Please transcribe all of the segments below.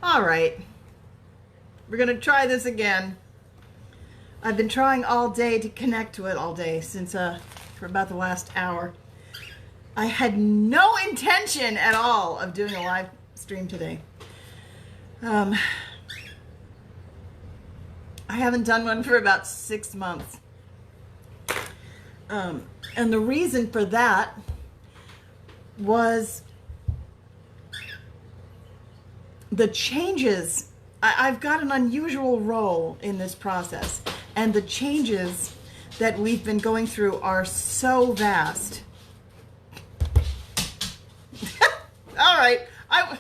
All right. We're going to try this again. I've been trying all day to connect to it all day since for about the last hour. I had no intention at all of doing a live stream today. I haven't done one for about 6 months. And the reason for that was the changes. I've got an unusual role in this process, and the changes that we've been going through are so vast. All right, I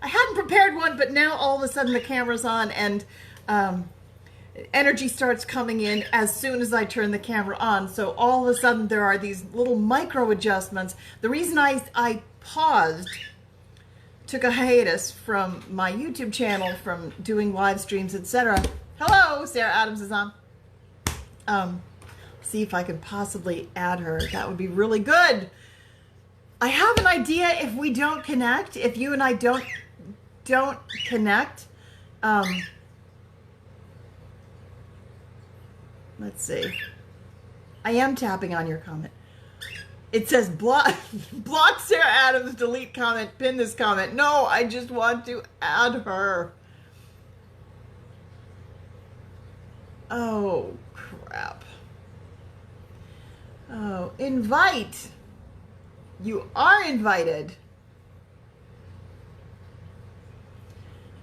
hadn't prepared one, but now all of a sudden the camera's on, and energy starts coming in as soon as I turn the camera on. So all of a sudden there are these little micro adjustments. The reason I paused, took a hiatus from my YouTube channel, from doing live streams, etc. Hello, Sarah Adams is on. See if I can possibly add her. That would be really good. I have an idea. If we don't connect, if you and I don't connect, let's see. I am tapping on your comment. It says block Sarah Adams, delete comment, pin this comment. No, I just want to add her. Oh, crap. Oh, invite. You are invited.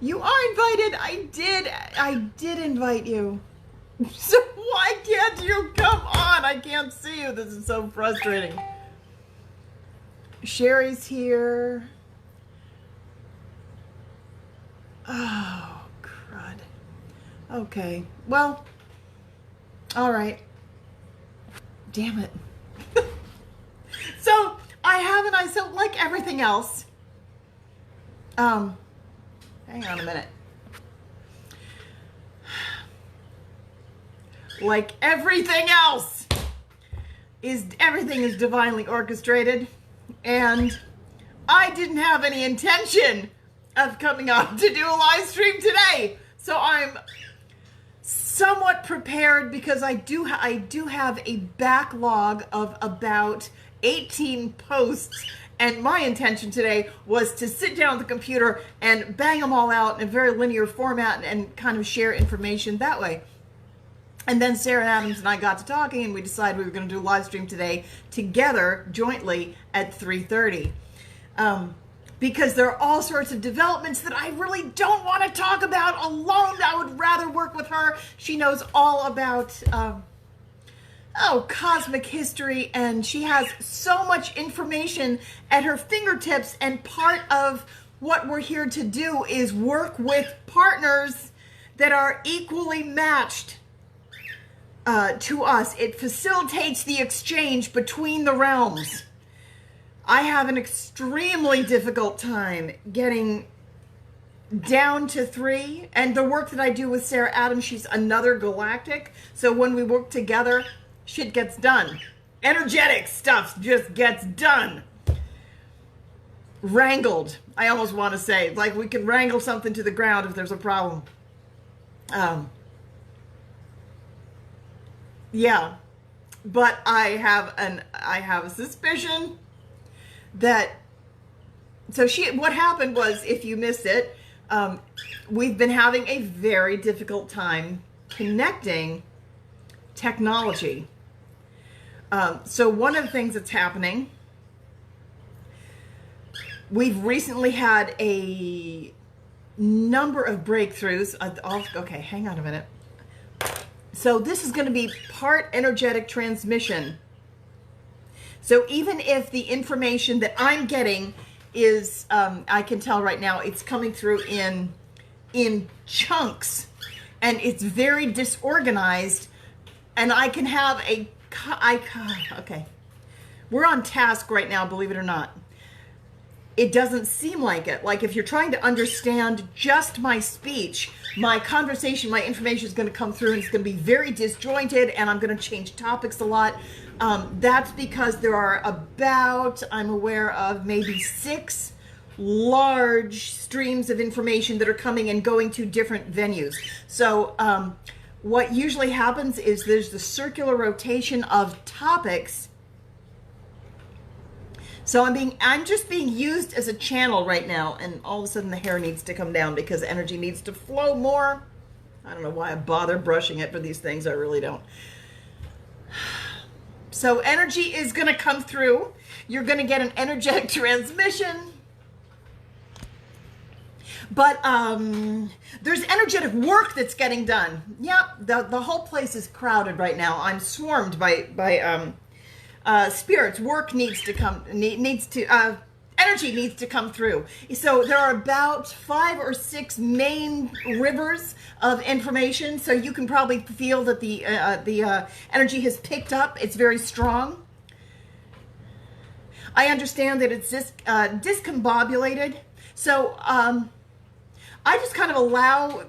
You are invited. I did invite you. So why can't you come on? I can't see you. This is so frustrating. Sherry's here. Oh, crud. Okay. Well, all right. Damn it. So so like everything else, hang on a minute. Like everything else, everything is divinely orchestrated, and I didn't have any intention of coming on to do a live stream today. So I'm somewhat prepared because I do have a backlog of about 18 posts, and my intention today was to sit down at the computer and bang them all out in a very linear format and kind of share information that way. And then Sarah Adams and I got to talking, and we decided we were going to do a live stream today together, jointly, at 3:30. Because there are all sorts of developments that I really don't want to talk about alone. I would rather work with her. She knows all about cosmic history, and she has so much information at her fingertips, and part of what we're here to do is work with partners that are equally matched to us. It facilitates the exchange between the realms. I have an extremely difficult time getting down to 3, and the work that I do with Sarah Adams, she's another galactic, so when we work together, shit gets done. Energetic stuff just gets done. Wrangled, I almost want to say, like we can wrangle something to the ground if there's a problem. Yeah, but I have a suspicion that, what happened was, if you missed it, we've been having a very difficult time connecting technology. So one of the things that's happening, we've recently had a number of breakthroughs. Okay, hang on a minute. So this is going to be part energetic transmission. So even if the information that I'm getting is, I can tell right now, it's coming through in chunks, and it's very disorganized, and I can have okay. We're on task right now, believe it or not. It doesn't seem like it. Like if you're trying to understand just my speech, my conversation, my information is going to come through and it's going to be very disjointed, and I'm going to change topics a lot. That's because there are about, I'm aware of, maybe 6 large streams of information that are coming and going to different venues. So what usually happens is there's the circular rotation of topics. So I'm just being used as a channel right now, and all of a sudden the hair needs to come down because energy needs to flow more. I don't know why I bother brushing it for these things. I really don't. So energy is going to come through. You're going to get an energetic transmission. But there's energetic work that's getting done. Yeah, the whole place is crowded right now. I'm swarmed by spirits. Work needs to come, energy needs to come through. So there are about 5 or 6 main rivers of information. So you can probably feel that the energy has picked up. It's very strong. I understand that it's discombobulated. So I just kind of allow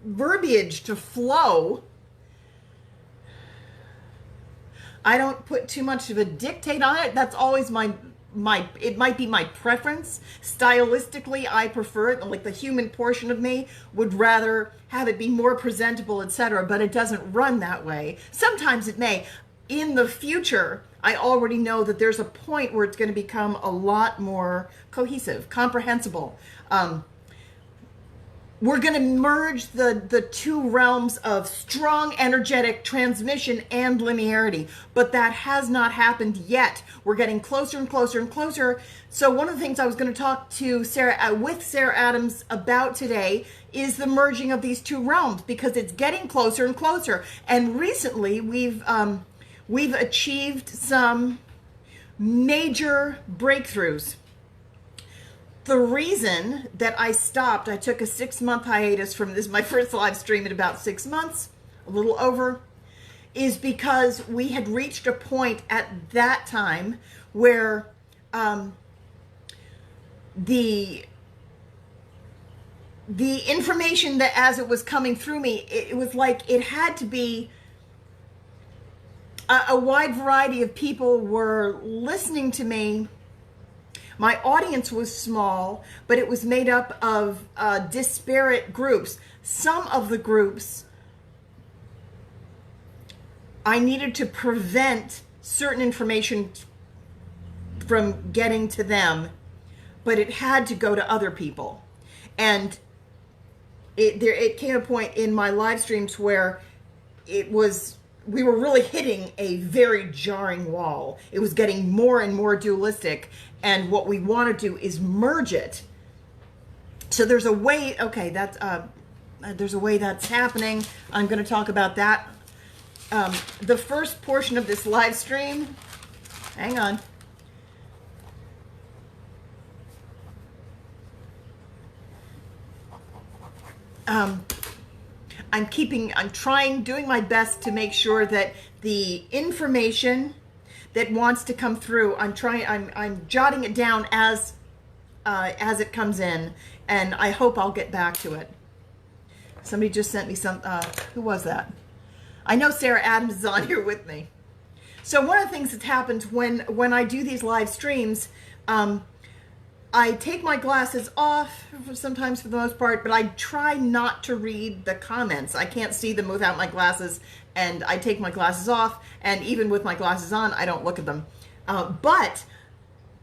verbiage to flow. I don't put too much of a dictate on it. That's always it might be my preference. Stylistically, I prefer it. Like the human portion of me would rather have it be more presentable, etc. But it doesn't run that way. Sometimes it may. In the future, I already know that there's a point where it's going to become a lot more cohesive, comprehensible. We're going to merge the 2 realms of strong energetic transmission and linearity, but that has not happened yet. We're getting closer and closer and closer. So one of the things I was going to talk to Sarah Adams about today is the merging of these 2 realms, because it's getting closer and closer. And recently we've achieved some major breakthroughs. The reason that I stopped, I took a 6-month hiatus from this, my first live stream in about 6 months, a little over, is because we had reached a point at that time where the information that as it was coming through me, it was like it had to be a wide variety of people were listening to me. My audience was small, but it was made up of disparate groups. Some of the groups, I needed to prevent certain information from getting to them, but it had to go to other people. And it came a point in my live streams where we were really hitting a very jarring wall. It was getting more and more dualistic. And what we want to do is merge it. So there's a way, okay, there's a way that's happening. I'm going to talk about that. The first portion of this live stream, hang on. Doing my best to make sure that the information that wants to come through, I'm jotting it down as it comes in, and I hope I'll get back to it. Somebody just sent me some, who was that? I know Sarah Adams is on here with me. So one of the things that's happened when I do these live streams, I take my glasses off sometimes for the most part, but I try not to read the comments. I can't see them without my glasses, and I take my glasses off, and even with my glasses on, I don't look at them. But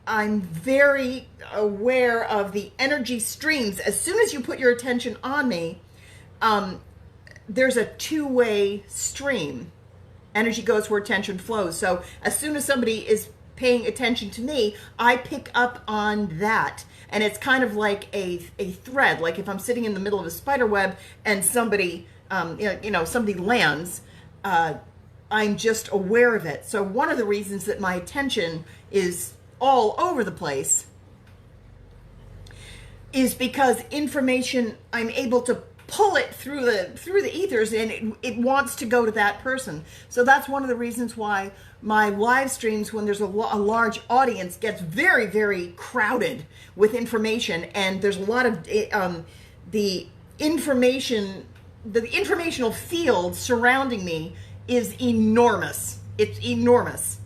I'm very aware of the energy streams. As soon as you put your attention on me, there's a 2-way stream. Energy goes where attention flows. So as soon as somebody is paying attention to me, I pick up on that. And it's kind of like a thread. Like if I'm sitting in the middle of a spider web and somebody, somebody lands, I'm just aware of it. So one of the reasons that my attention is all over the place is because information, I'm able to pull it through the ethers, and it wants to go to that person. So that's one of the reasons why my live streams, when there's a large audience, gets very, very crowded with information, and there's a lot of the informational field surrounding me is enormous. It's enormous.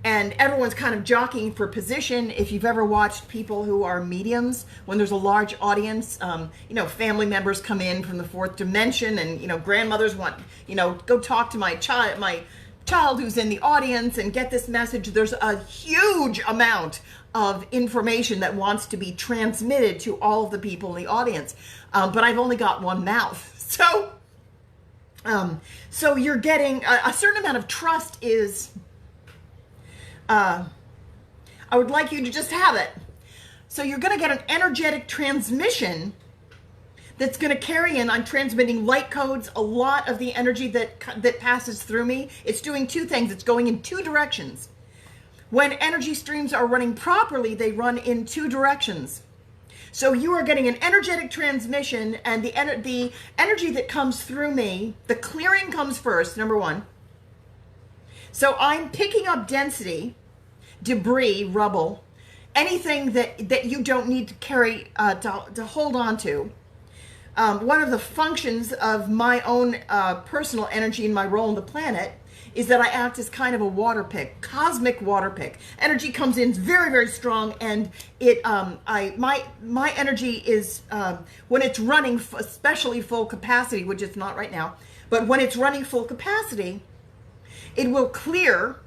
and everyone's kind of jockeying for position. If you've ever watched people who are mediums, when there's a large audience, family members come in from the fourth dimension, and grandmothers want, go talk to my child who's in the audience and get this message. There's a huge amount of information that wants to be transmitted to all of the people in the audience, but I've only got one mouth, so you're getting a certain amount of trust is. I would like you to just have it. So you're going to get an energetic transmission that's going to carry in. I'm transmitting light codes. A lot of the energy that passes through me, it's doing two things. It's going in two directions. When energy streams are running properly, they run in two directions. So you are getting an energetic transmission, and the energy that comes through me, the clearing comes first, number one. So I'm picking up density, debris, rubble, anything that you don't need to carry, to hold on to. One of the functions of my own personal energy and my role in the planet is that I act as kind of a water pick, cosmic water pick. Energy comes in very, very strong, and my energy is when it's running, especially full capacity, which it's not right now, but when it's running full capacity, it will clear,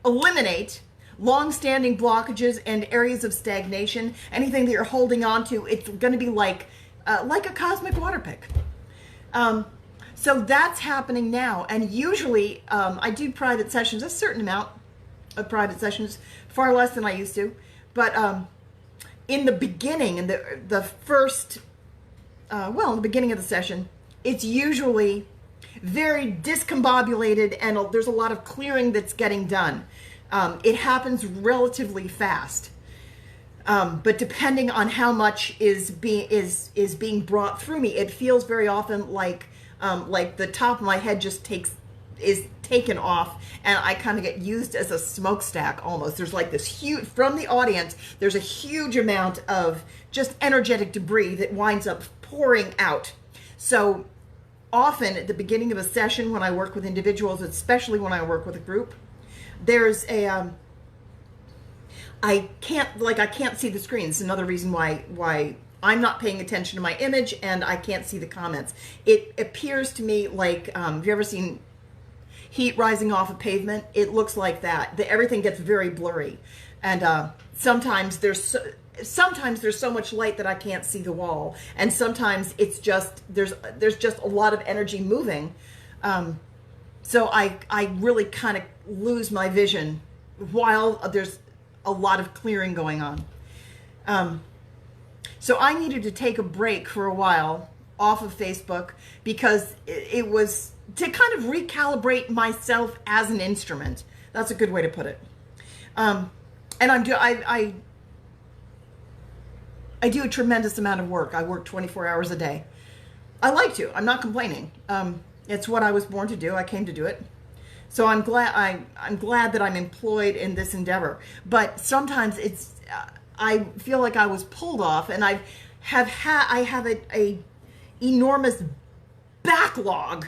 eliminate long-standing blockages and areas of stagnation. Anything that you're holding on to, it's going to be like a cosmic water pick. So that's happening now. And usually I do private sessions, a certain amount of private sessions, far less than I used to. But in the beginning, in the first, in the beginning of the session, it's usually very discombobulated, and there's a lot of clearing that's getting done. It happens relatively fast, but depending on how much is being brought through me, it feels very often like the top of my head just is taken off, and I kind of get used as a smokestack almost. There's like this huge, from the audience, there's a huge amount of just energetic debris that winds up pouring out. So often at the beginning of a session, when I work with individuals, especially when I work with a group, there's a I can't see the screen. It's another reason why I'm not paying attention to my image and I can't see the comments. It appears to me like, have you ever seen heat rising off a pavement? It looks like that. Everything gets very blurry, and sometimes there's so much light that I can't see the wall, and sometimes it's just there's just a lot of energy moving, so I really kind of lose my vision while there's a lot of clearing going on. So I needed to take a break for a while off of Facebook because it was to kind of recalibrate myself as an instrument. That's a good way to put it. And I do a tremendous amount of work. I work 24 hours a day. I like to. I'm not complaining. It's what I was born to do. I came to do it. So I'm glad that I'm employed in this endeavor. But sometimes I feel like I was pulled off, and I have a enormous backlog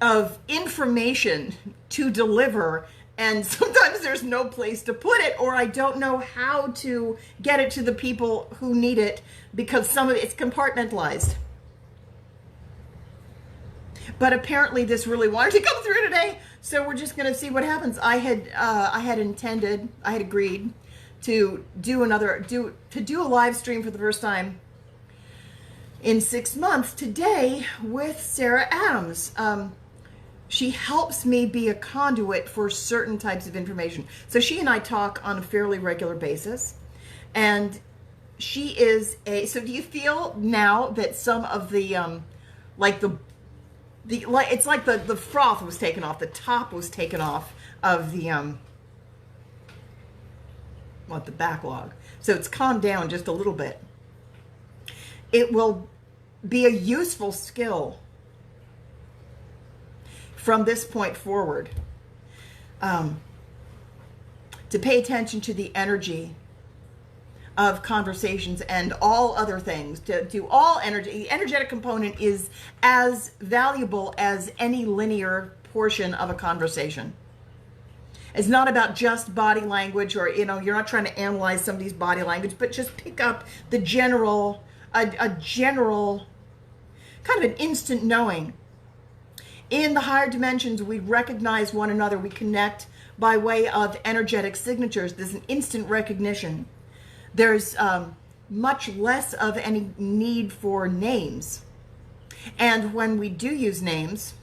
of information to deliver, and sometimes there's no place to put it, or I don't know how to get it to the people who need it because some of it's compartmentalized. But apparently this really wanted to come through today, so we're just going to see what happens. I had agreed to do a live stream for the first time in 6 months today with Sarah Adams. She helps me be a conduit for certain types of information. So she and I talk on a fairly regular basis, and she is so do you feel now that some of the it's like the froth was taken off, the top was taken off of the the backlog. So it's calmed down just a little bit. It will be a useful skill from this point forward, to pay attention to the energy of conversations and all other things, to do all energy. The energetic component is as valuable as any linear portion of a conversation. It's not about just body language, or, you know, you're not trying to analyze somebody's body language, but just pick up the general, a general, kind of an instant knowing. In the higher dimensions, we recognize one another. We connect by way of energetic signatures. There's an instant recognition. There's much less of any need for names. And when we do use names,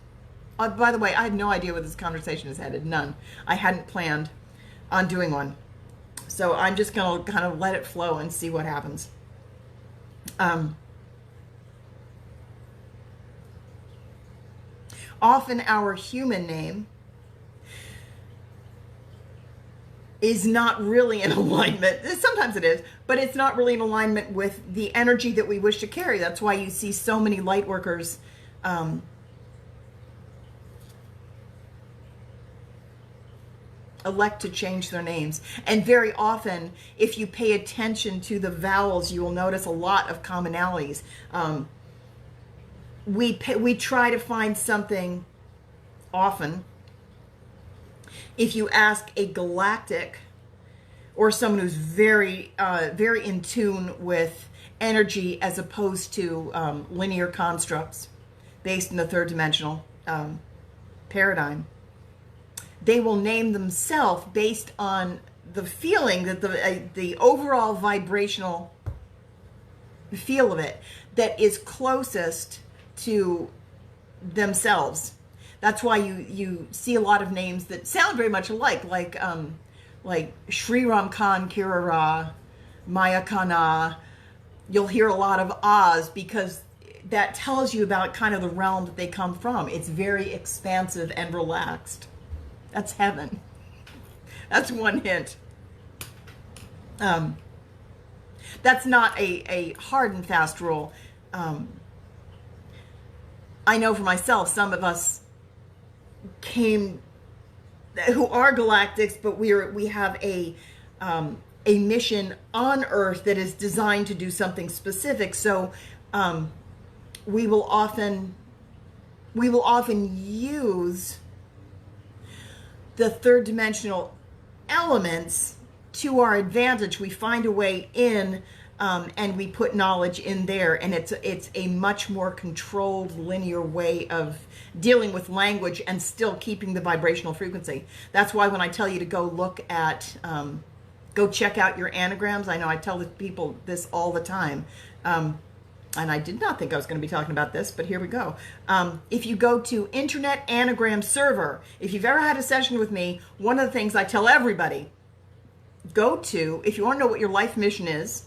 by the way, I had no idea where this conversation is headed. None. I hadn't planned on doing one. So I'm just going to kind of let it flow and see what happens. Often our human name is not really in alignment. Sometimes it is, but it's not really in alignment with the energy that we wish to carry. That's why you see so many light workers elect to change their names. And very often, if you pay attention to the vowels, you will notice a lot of commonalities. We try to find something often. If you ask a galactic or someone who's very, very in tune with energy as opposed to linear constructs based in the third dimensional paradigm, they will name themselves based on the feeling that the overall vibrational feel of it that is closest to themselves. That's why you see a lot of names that sound very much alike, like Sri Ram Khan Kirara, Maya Kana. You'll hear a lot of ahs because that tells you about kind of the realm that they come from. It's very expansive and relaxed. That's heaven. That's one hint. That's not a hard and fast rule. I know for myself, some of us came who are galactics, but we have a mission on Earth that is designed to do something specific. So we will often use the third dimensional elements to our advantage. We find a way in, and we put knowledge in there, and it's a much more controlled, linear way of dealing with language and still keeping the vibrational frequency. That's why when I tell you to go look at, go check out your anagrams, I know I tell people this all the time, and I did not think I was going to be talking about this, but here we go. If you go to Internet Anagram Server, if you've ever had a session with me, one of the things I tell everybody, go to, if you want to know what your life mission is,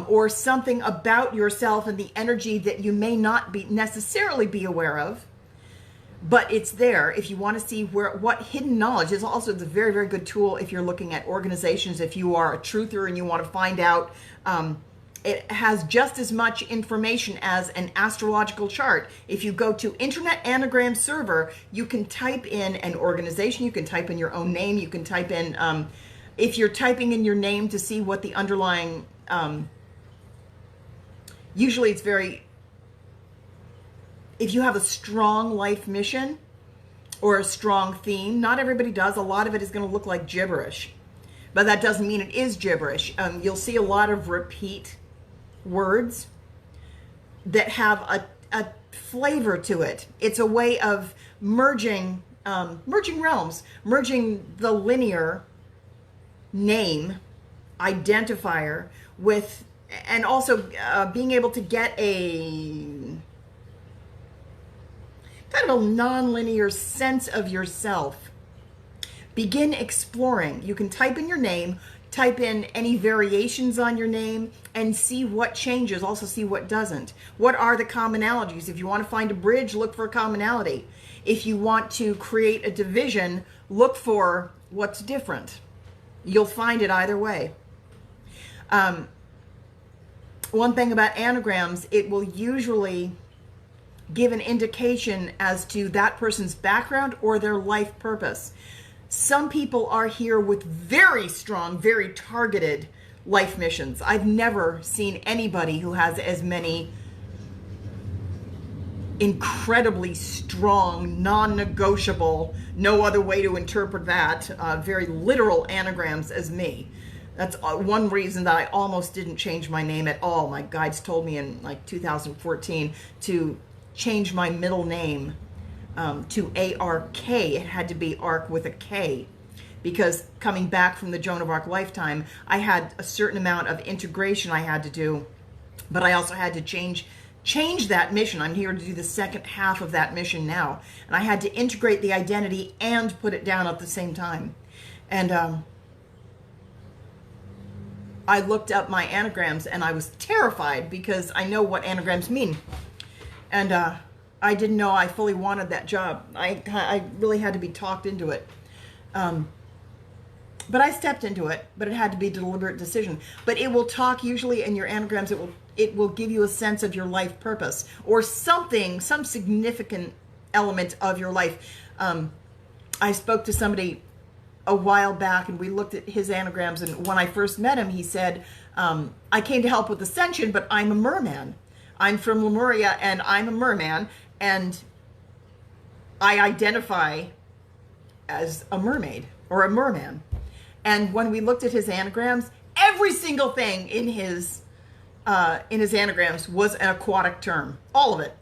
or something about yourself and the energy that you may not necessarily be aware of, but it's there. If you want to see what hidden knowledge is, also it's a very, very good tool if you're looking at organizations. If you are a truther and you want to find out, it has just as much information as an astrological chart. If you go to Internet Anagram Server, you can type in an organization, you can type in your own name, you can type in, if you're typing in your name to see what the underlying, usually it's very, if you have a strong life mission or a strong theme, not everybody does, a lot of it is going to look like gibberish, but that doesn't mean it is gibberish. You'll see a lot of repeat words that have a flavor to it. It's a way of merging realms, merging the linear name identifier with, and also being able to get a kind of a non-linear sense of yourself. Begin exploring. You can type in your name, type in any variations on your name, and see what changes, also see what doesn't. What are the commonalities? If you want to find a bridge, look for a commonality. If you want to create a division, look for what's different. You'll find it either way. One thing about anagrams, it will usually give an indication as to that person's background or their life purpose. Some people are here with very strong, very targeted life missions. I've never seen anybody who has as many incredibly strong, non-negotiable, no other way to interpret that, very literal anagrams as me. That's one reason that I almost didn't change my name at all. My guides told me in like 2014 to change my middle name to A-R-K. It had to be Ark with a K, because coming back from the Joan of Arc lifetime, I had a certain amount of integration I had to do, but I also had to change that mission. I'm here to do the second half of that mission now, and I had to integrate the identity and put it down at the same time. And I looked up my anagrams, and I was terrified because I know what anagrams mean, and I didn't know I fully wanted that job. I really had to be talked into it. But I stepped into it, but it had to be a deliberate decision. But it will talk usually in your anagrams, it will give you a sense of your life purpose or something, some significant element of your life. I spoke to somebody a while back, and we looked at his anagrams, and when I first met him, he said, I came to help with Ascension, but I'm a merman. I'm from Lemuria, and I'm a merman, and I identify as a mermaid or a merman. And when we looked at his anagrams, every single thing in his anagrams was an aquatic term, all of it.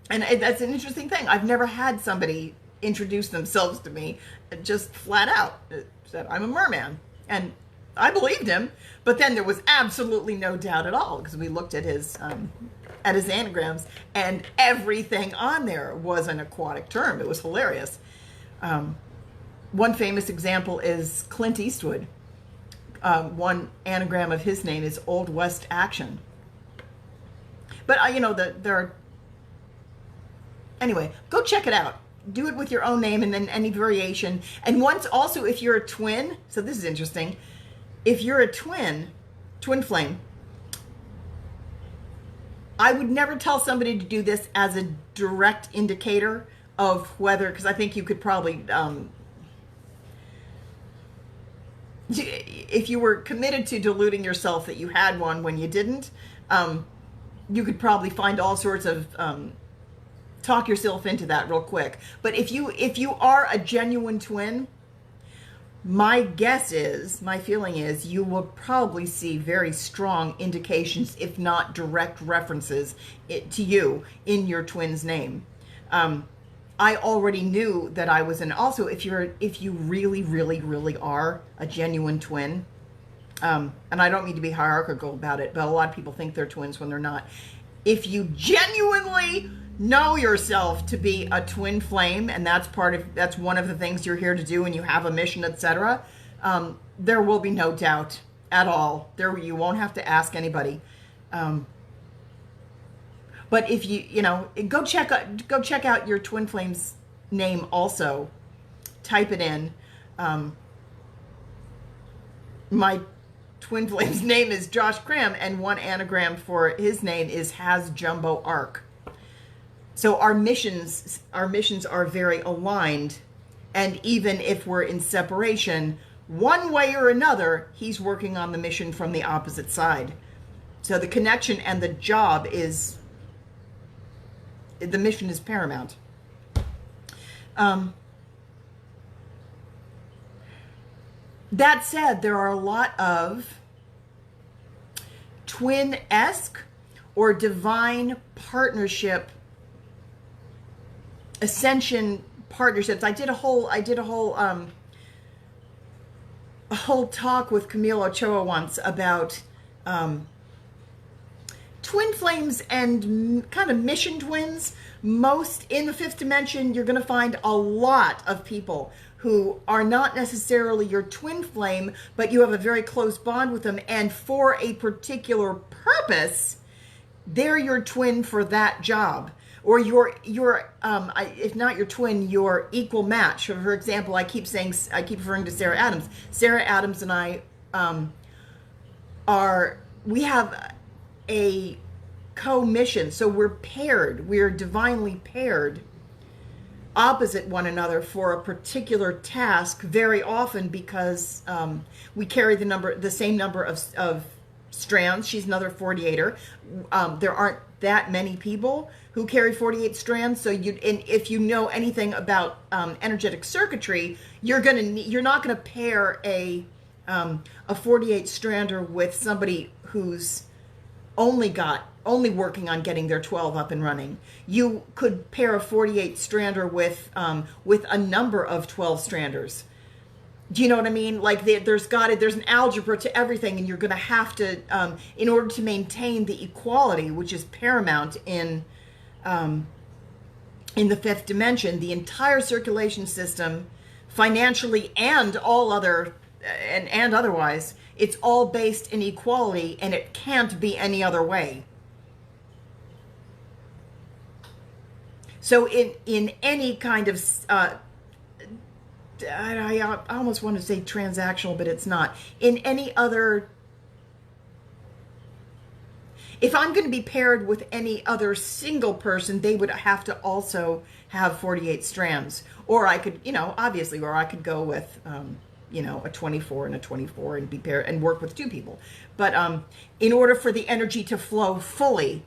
And that's an interesting thing. I've never had somebody introduce themselves to me just flat out said, I'm a merman. And I believed him, but then there was absolutely no doubt at all, because we looked at his anagrams, and everything on there was an aquatic term. It was hilarious. One famous example is Clint Eastwood. One anagram of his name is Old West Action. But there are. Anyway, go check it out. Do it with your own name and then any variation. And once also, if you're a twin, so this is interesting. If you're a twin flame, I would never tell somebody to do this as a direct indicator of whether, because I think you could probably. If you were committed to deluding yourself that you had one when you didn't, you could probably find all sorts of talk yourself into that real quick. But if you are a genuine twin, my feeling is you will probably see very strong indications, if not direct references to you in your twin's name. I already knew that I was also, if you really, really, really are a genuine twin, and I don't mean to be hierarchical about it, but a lot of people think they're twins when they're not. If you genuinely know yourself to be a twin flame, and that's one of the things you're here to do, and you have a mission, etc., there will be no doubt at all. You won't have to ask anybody. But if go check out your twin flame's name also. Type it in. My twin flame's name is Josh Cram, and one anagram for his name is Has Jumbo Arc. So our missions are very aligned, and even if we're in separation, one way or another, he's working on the mission from the opposite side. So the connection and the job is. The mission is paramount. That said, there are a lot of twin-esque or divine partnership, Ascension partnerships. I did a whole talk with Camille Ochoa once about twin flames and kind of mission twins. Most in the fifth dimension, you're going to find a lot of people who are not necessarily your twin flame, but you have a very close bond with them, and for a particular purpose, they're your twin for that job. Or your if not your twin, your equal match. For example, I keep referring to Sarah Adams. Sarah Adams and I we have a co-mission, so we're paired. We're divinely paired, opposite one another for a particular task. Very often because we carry the same number of strands. She's another 48er. There aren't that many people who carry 48 strands. So and if you know anything about energetic circuitry, you're not gonna pair a 48 strander with somebody who's only working on getting their 12 up and running. You could pair a 48 strander with a number of 12 stranders. Do you know what I mean? Like there's an algebra to everything, and you're going to have to, in order to maintain the equality, which is paramount in the fifth dimension, the entire circulation system, financially and all other and otherwise, it's all based in equality, and it can't be any other way. So in any kind of I almost want to say transactional, but it's not. In any other, if I'm going to be paired with any other single person, they would have to also have 48 strands. Or I could, obviously, or I could go with, a 24 and a 24 and be paired and work with two people. But in order for the energy to flow fully,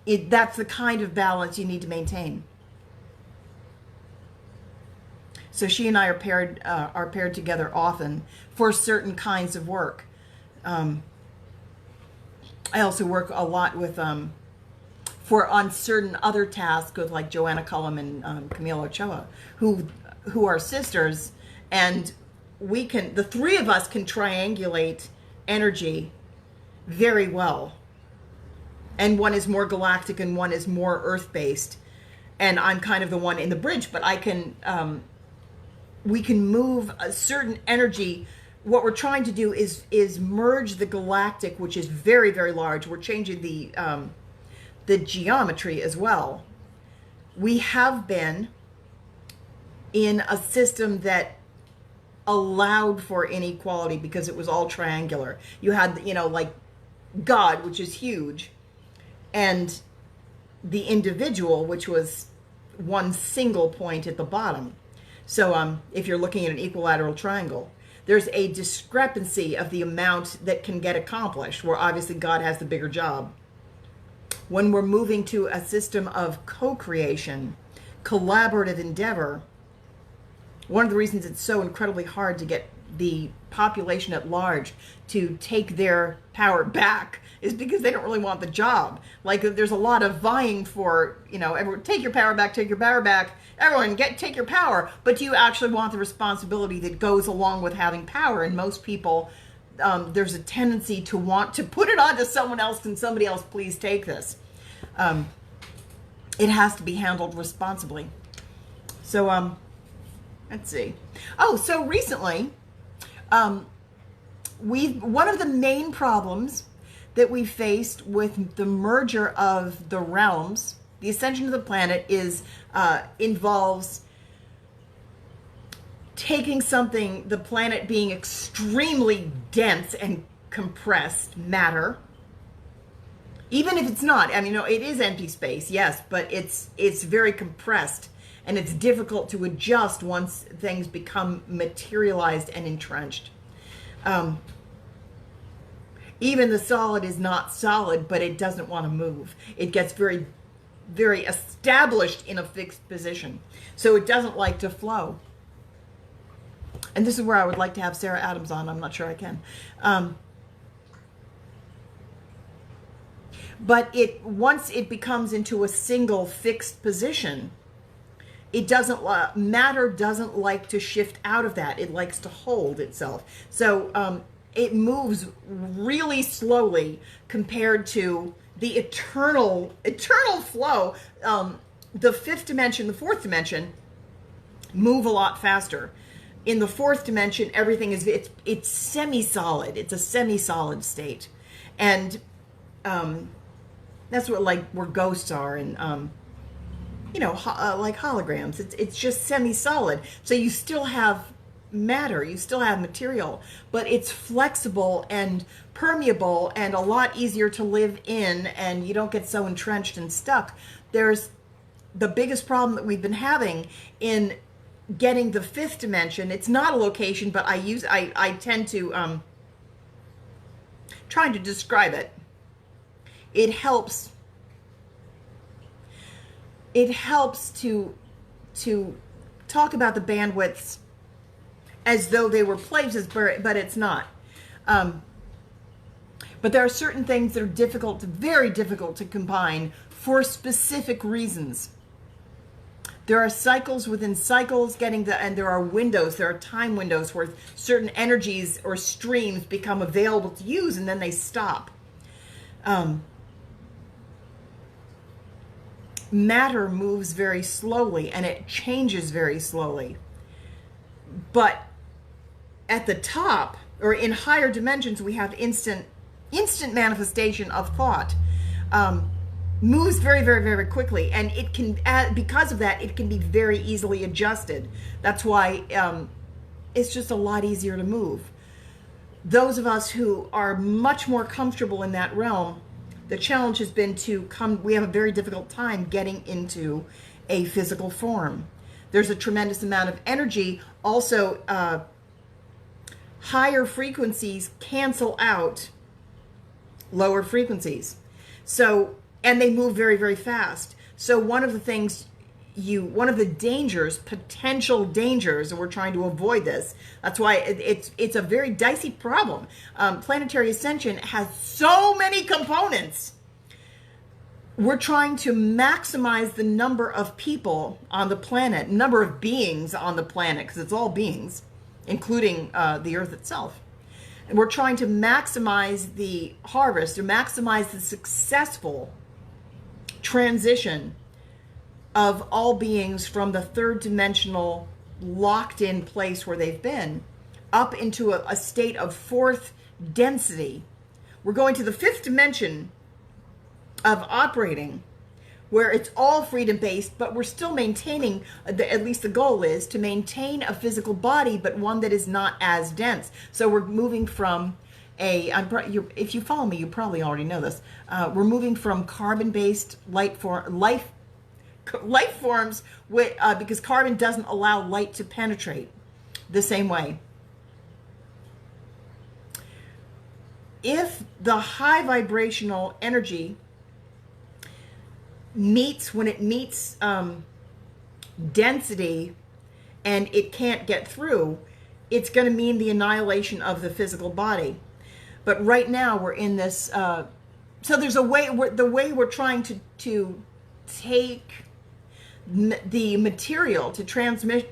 that's the kind of balance you need to maintain. So she and I are paired together often for certain kinds of work. I also work a lot with on certain other tasks with like Joanna Cullum and Camille Ochoa, who are sisters, and the three of us can triangulate energy very well. And one is more galactic and one is more earth-based, and I'm kind of the one in the bridge, but I can. We can move a certain energy. What we're trying to do is merge the galactic, which is very, very large. We're changing the geometry as well. We have been in a system that allowed for inequality because it was all triangular. You had, like God, which is huge, and the individual, which was one single point at the bottom. So if you're looking at an equilateral triangle, there's a discrepancy of the amount that can get accomplished, where obviously God has the bigger job. When we're moving to a system of co-creation, collaborative endeavor, one of the reasons it's so incredibly hard to get the population at large to take their power back is because they don't really want the job. Like there's a lot of vying for, everyone, take your power back, everyone take your power, but do you actually want the responsibility that goes along with having power? And most people, there's a tendency to want to put it on to someone else. Can somebody else please take this? It has to be handled responsibly. So let's see. Oh, so recently, one of the main problems that we faced with the merger of the realms, the ascension of the planet, involves taking something, the planet being extremely dense and compressed matter, even if it's not. I mean, it is empty space, yes, but it's very compressed, and it's difficult to adjust once things become materialized and entrenched. Even the solid is not solid, but it doesn't want to move. It gets very, very established in a fixed position. So it doesn't like to flow. And this is where I would like to have Sarah Adams on. I'm not sure I can. But once it becomes into a single fixed position, matter doesn't like to shift out of that. It likes to hold itself. So it moves really slowly compared to the eternal flow. The fifth dimension, the fourth dimension, move a lot faster. In the fourth dimension, everything it's semi-solid. It's a semi-solid state, and that's what where ghosts are, and like holograms. It's just semi-solid. So you still have matter, you still have material, but it's flexible and permeable and a lot easier to live in, and you don't get so entrenched and stuck. There's the biggest problem that we've been having in getting the fifth dimension. It's not a location, but I tend to trying to describe it. It helps it helps to talk about the bandwidths as though they were places, but it's not. But there are certain things that are difficult, very difficult to combine for specific reasons. There are cycles within cycles, and there are windows, there are time windows where certain energies or streams become available to use and then they stop. Matter moves very slowly and it changes very slowly. But at the top, or in higher dimensions, we have instant manifestation of thought. Moves very, very, very quickly, and it can, because of that, it can be very easily adjusted. That's why it's just a lot easier to move. Those of us who are much more comfortable in that realm, the challenge has been we have a very difficult time getting into a physical form. There's a tremendous amount of energy. Also, higher frequencies cancel out lower frequencies. So, and they move very, very fast. So one of the things one of the dangers, potential dangers, and we're trying to avoid this. That's why it's a very dicey problem. Planetary Ascension has so many components. We're trying to maximize the number of people on the planet, number of beings on the planet, because it's all beings, including the Earth itself. And we're trying to maximize the harvest, or maximize the successful transition of all beings from the third dimensional locked in place where they've been up into a state of fourth density. We're going to the fifth dimension of operating, where it's all freedom based, but we're still maintaining, at least the goal is to maintain a physical body, but one that is not as dense. So we're moving from if you follow me, you probably already know this. We're moving from carbon-based life forms because carbon doesn't allow light to penetrate the same way. If the high vibrational energy meets density and it can't get through, it's going to mean the annihilation of the physical body. But right now we're in this, so there's a way, the way we're trying to take the material boy,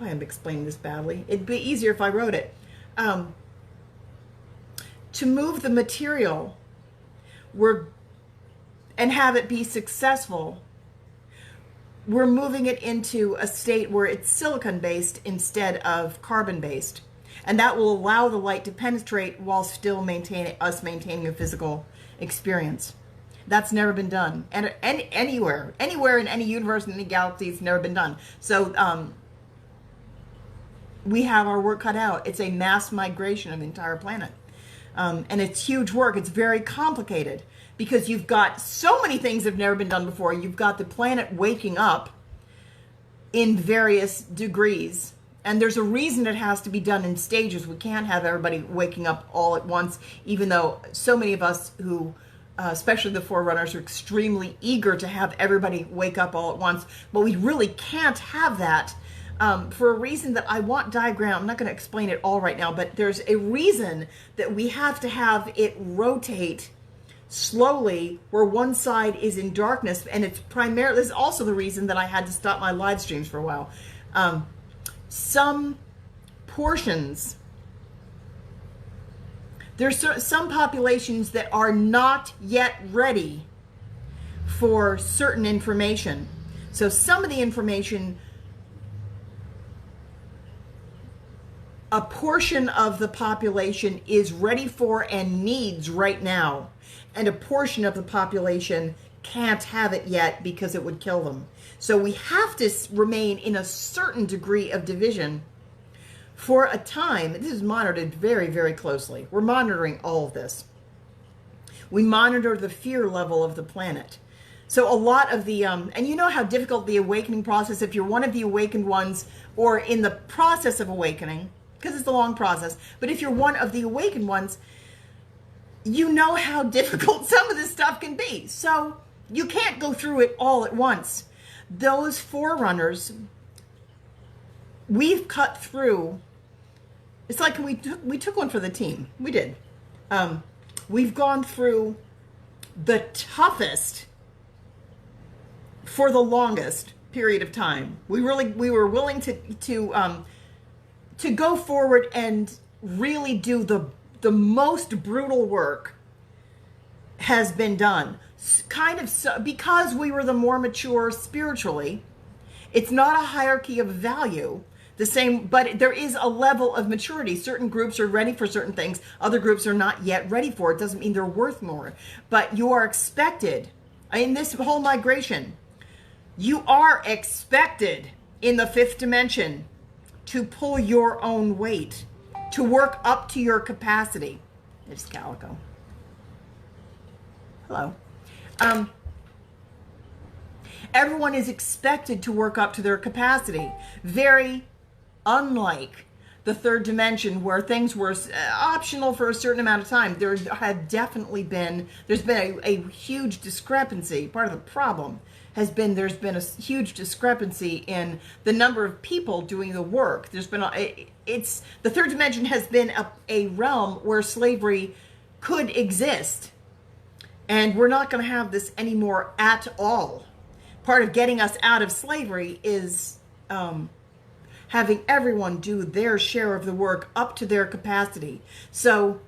I'm explaining this badly. It'd be easier if I wrote it. To move the material and have it be successful, we're moving it into a state where it's silicon-based instead of carbon-based. And that will allow the light to penetrate while still maintaining a physical experience. That's never been done. And anywhere in any universe, in any galaxy, it's never been done. So we have our work cut out. It's a mass migration of the entire planet. And it's huge work. It's very complicated because you've got so many things that have never been done before. You've got the planet waking up in various degrees. And there's a reason it has to be done in stages. We can't have everybody waking up all at once, even though so many of us who, especially the Forerunners, are extremely eager to have everybody wake up all at once. But we really can't have that for a reason that I want diagram. I'm not going to explain it all right now, but there's a reason that we have to have it rotate slowly where one side is in darkness. And it's primarily, this is also the reason that I had to stop my live streams for a while. Some portions, there's some populations that are not yet ready for certain information. So some of the information, a portion of the population is ready for and needs right now, and a portion of the population can't have it yet because it would kill them. So we have to remain in a certain degree of division for a time. This is monitored very, very closely. We're monitoring all of this. We monitor the fear level of the planet. So a lot of the, and you know how difficult the awakening process, if you're one of the awakened ones or in the process of awakening, because it's a long process, but if you're one of the awakened ones, you know how difficult some of this stuff can be. So You can't go through it all at once. Those forerunners, we've cut through. It's like we took one for the team. We did. We've gone through the toughest for the longest period of time. We were willing to go forward and really do the most brutal work has been done. Kind of so, because we were the more mature spiritually. It's not a hierarchy of value. The same, but there is a level of maturity. Certain groups are ready for certain things. Other groups are not yet ready for it. Doesn't mean they're worth more. But you are expected in this whole migration. You are expected in the fifth dimension to pull your own weight, to work up to your capacity. It's Calico. Hello. Everyone is expected to work up to their capacity. Very unlike the third dimension where things were optional for a certain amount of time. There's been a huge discrepancy. Part of the problem has been there's been a huge discrepancy in the number of people doing the work. There's been the third dimension has been a realm where slavery could exist. And we're not going to have this anymore at all. Part of getting us out of slavery is having everyone do their share of the work up to their capacity. So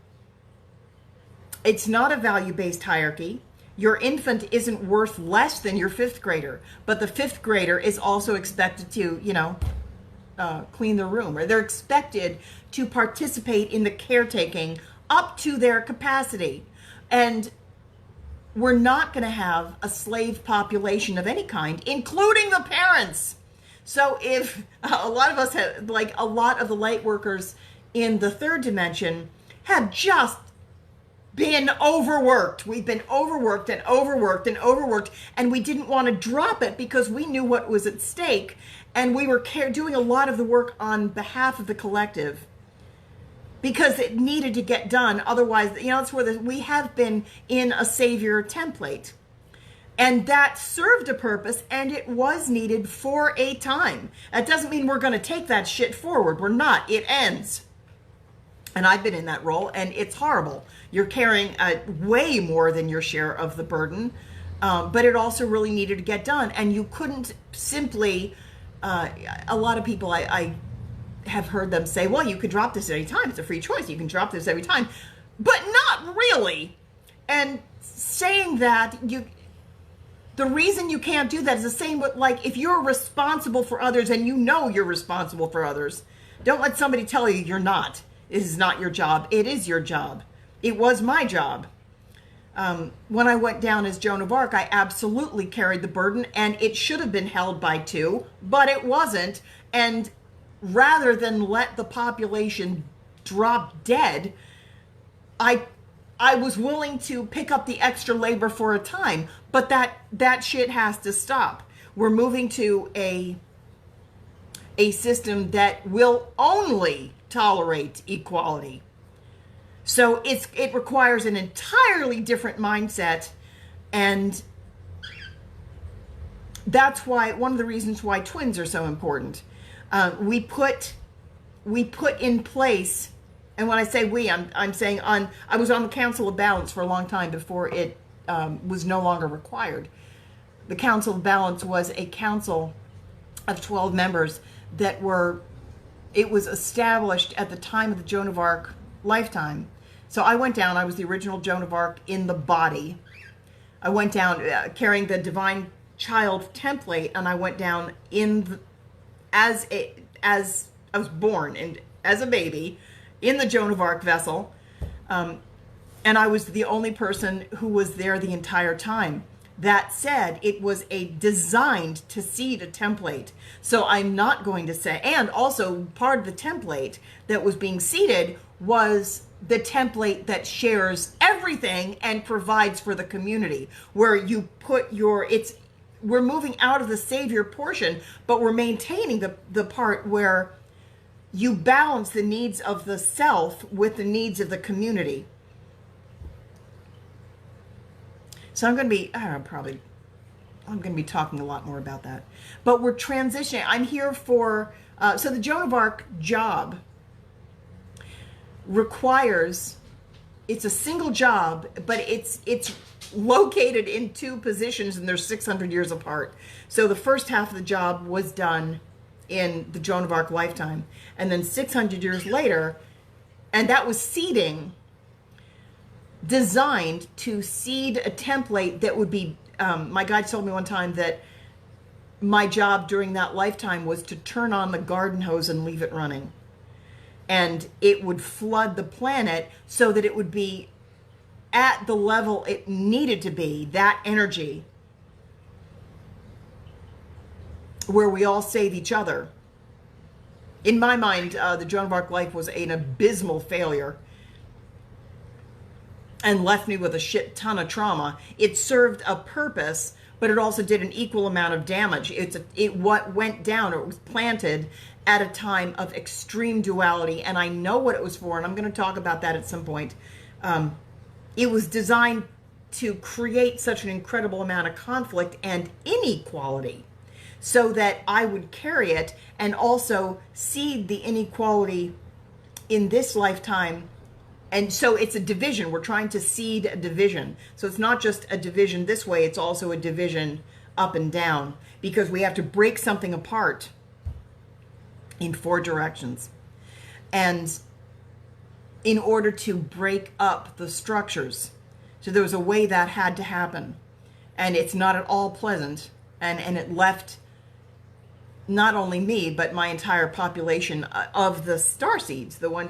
it's not a value-based hierarchy. Your infant isn't worth less than your fifth grader, but the fifth grader is also expected to, clean the room, or they're expected to participate in the caretaking up to their capacity. And we're not going to have a slave population of any kind, including the parents. So if a lot of us have, like a lot of the light workers in the third dimension have just been overworked. We've been overworked and overworked and overworked, and we didn't want to drop it because we knew what was at stake, and we were doing a lot of the work on behalf of the collective because it needed to get done. Otherwise, it's where we have been in a savior template. And that served a purpose, and it was needed for a time. That doesn't mean we're going to take that shit forward. We're not. It ends. And I've been in that role, and it's horrible. You're carrying way more than your share of the burden, but it also really needed to get done. And you couldn't simply, a lot of people, I have heard them say, well, you could drop this at any time. It's a free choice. You can drop this every time. But not really. And saying that, the reason you can't do that is the same with, like, if you're responsible for others and you know you're responsible for others, don't let somebody tell you you're not. This is not your job. It is your job. It was my job. When I went down as Joan of Arc, I absolutely carried the burden, and it should have been held by two, but it wasn't. And rather than let the population drop dead, I was willing to pick up the extra labor for a time, but that shit has to stop. We're moving to a system that will only tolerate equality. So it requires an entirely different mindset, and that's why one of the reasons why twins are so important. We put in place, and when I say we, I'm saying I was on the Council of Balance for a long time before it was no longer required. The Council of Balance was a council of 12 members that it was established at the time of the Joan of Arc lifetime. So I went down, I was the original Joan of Arc in the body. I went down carrying the Divine Child template, and I went down as I was born and as a baby in the Joan of Arc vessel. And I was the only person who was there the entire time. That said, it was designed to seed a template. So I'm not going to say, and also part of the template that was being seeded was the template that shares everything and provides for the community, where you put we're moving out of the savior portion, but we're maintaining the part where you balance the needs of the self with the needs of the community. So I'm going to be, I'm going to be talking a lot more about that. But we're transitioning. I'm here for, so the Joan of Arc job requires, it's a single job, but it's located in two positions and they're 600 years apart. So the first half of the job was done in the Joan of Arc lifetime. And then 600 years later, and that was seeding, designed to seed a template that would be, my guide told me one time that my job during that lifetime was to turn on the garden hose and leave it running. And it would flood the planet so that it would be at the level it needed to be, that energy, where we all save each other. In my mind, the Joan of Arc life was an abysmal failure and left me with a shit ton of trauma. It served a purpose, but it also did an equal amount of damage. What went down, or it was planted at a time of extreme duality, and I know what it was for, and I'm going to talk about that at some point. It was designed to create such an incredible amount of conflict and inequality so that I would carry it and also seed the inequality in this lifetime. And so it's a division. We're trying to seed a division. So it's not just a division this way, it's also a division up and down, because we have to break something apart in 4 directions. And in order to break up the structures. So there was a way that had to happen. And it's not at all pleasant. And it left not only me, but my entire population of the starseeds. The one,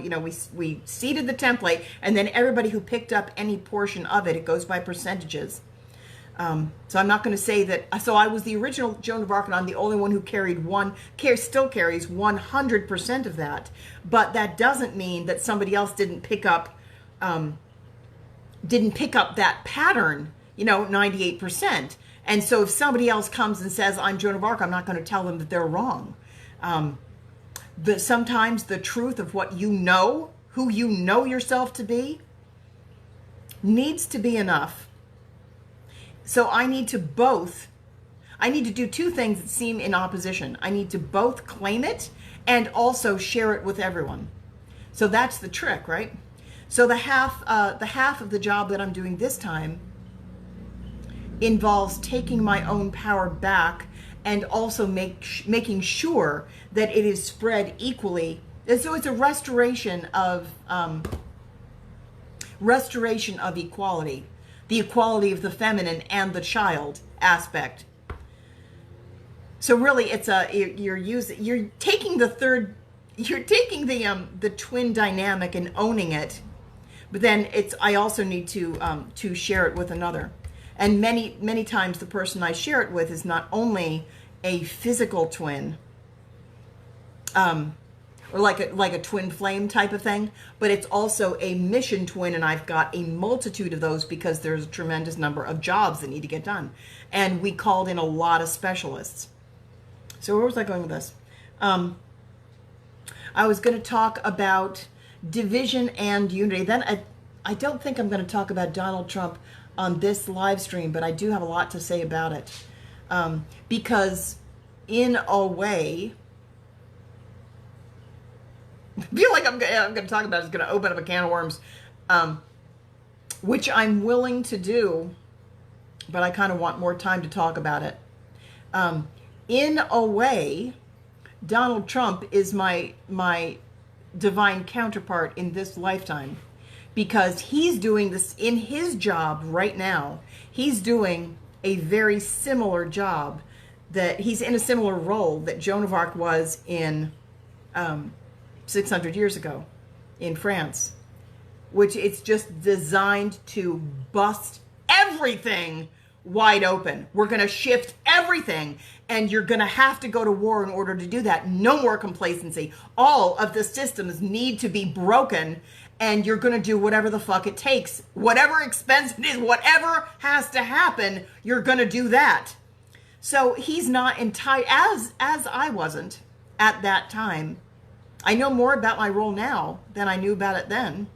we seeded the template, and then everybody who picked up any portion of it, it goes by percentages. So I'm not going to say that, so I was the original Joan of Arc, and I'm the only one who still carries 100% of that. But that doesn't mean that somebody else didn't pick up that pattern, 98%. And so if somebody else comes and says, I'm Joan of Arc, I'm not going to tell them that they're wrong. Sometimes the truth of what you know, who you know yourself to be, needs to be enough. So I need to do 2 things that seem in opposition. I need to both claim it and also share it with everyone. So that's the trick, right? So the half of the job that I'm doing this time involves taking my own power back and also making sure that it is spread equally. And so it's a restoration of equality. The equality of the feminine and the child aspect. So really, it's you're taking the twin dynamic and owning it, but then I also need to share it with another. And many times the person I share it with is not only a physical twin, or like a twin flame type of thing, but it's also a mission twin, and I've got a multitude of those because there's a tremendous number of jobs that need to get done. And we called in a lot of specialists. So where was I going with this? I was going to talk about division and unity. Then I don't think I'm going to talk about Donald Trump on this live stream, but I do have a lot to say about it. Because in a way, I feel like I'm going to talk about it. It's going to open up a can of worms, which I'm willing to do, but I kind of want more time to talk about it. In a way, Donald Trump is my divine counterpart in this lifetime, because he's doing this in his job right now. He's doing a very similar job, that he's in a similar role that Joan of Arc was in 600 years ago in France, which it's just designed to bust everything wide open. We're going to shift everything, and you're going to have to go to war in order to do that. No more complacency. All of the systems need to be broken, and you're going to do whatever the fuck it takes. Whatever expense it is, whatever has to happen, you're going to do that. So he's not as I wasn't at that time. I know more about my role now than I knew about it then.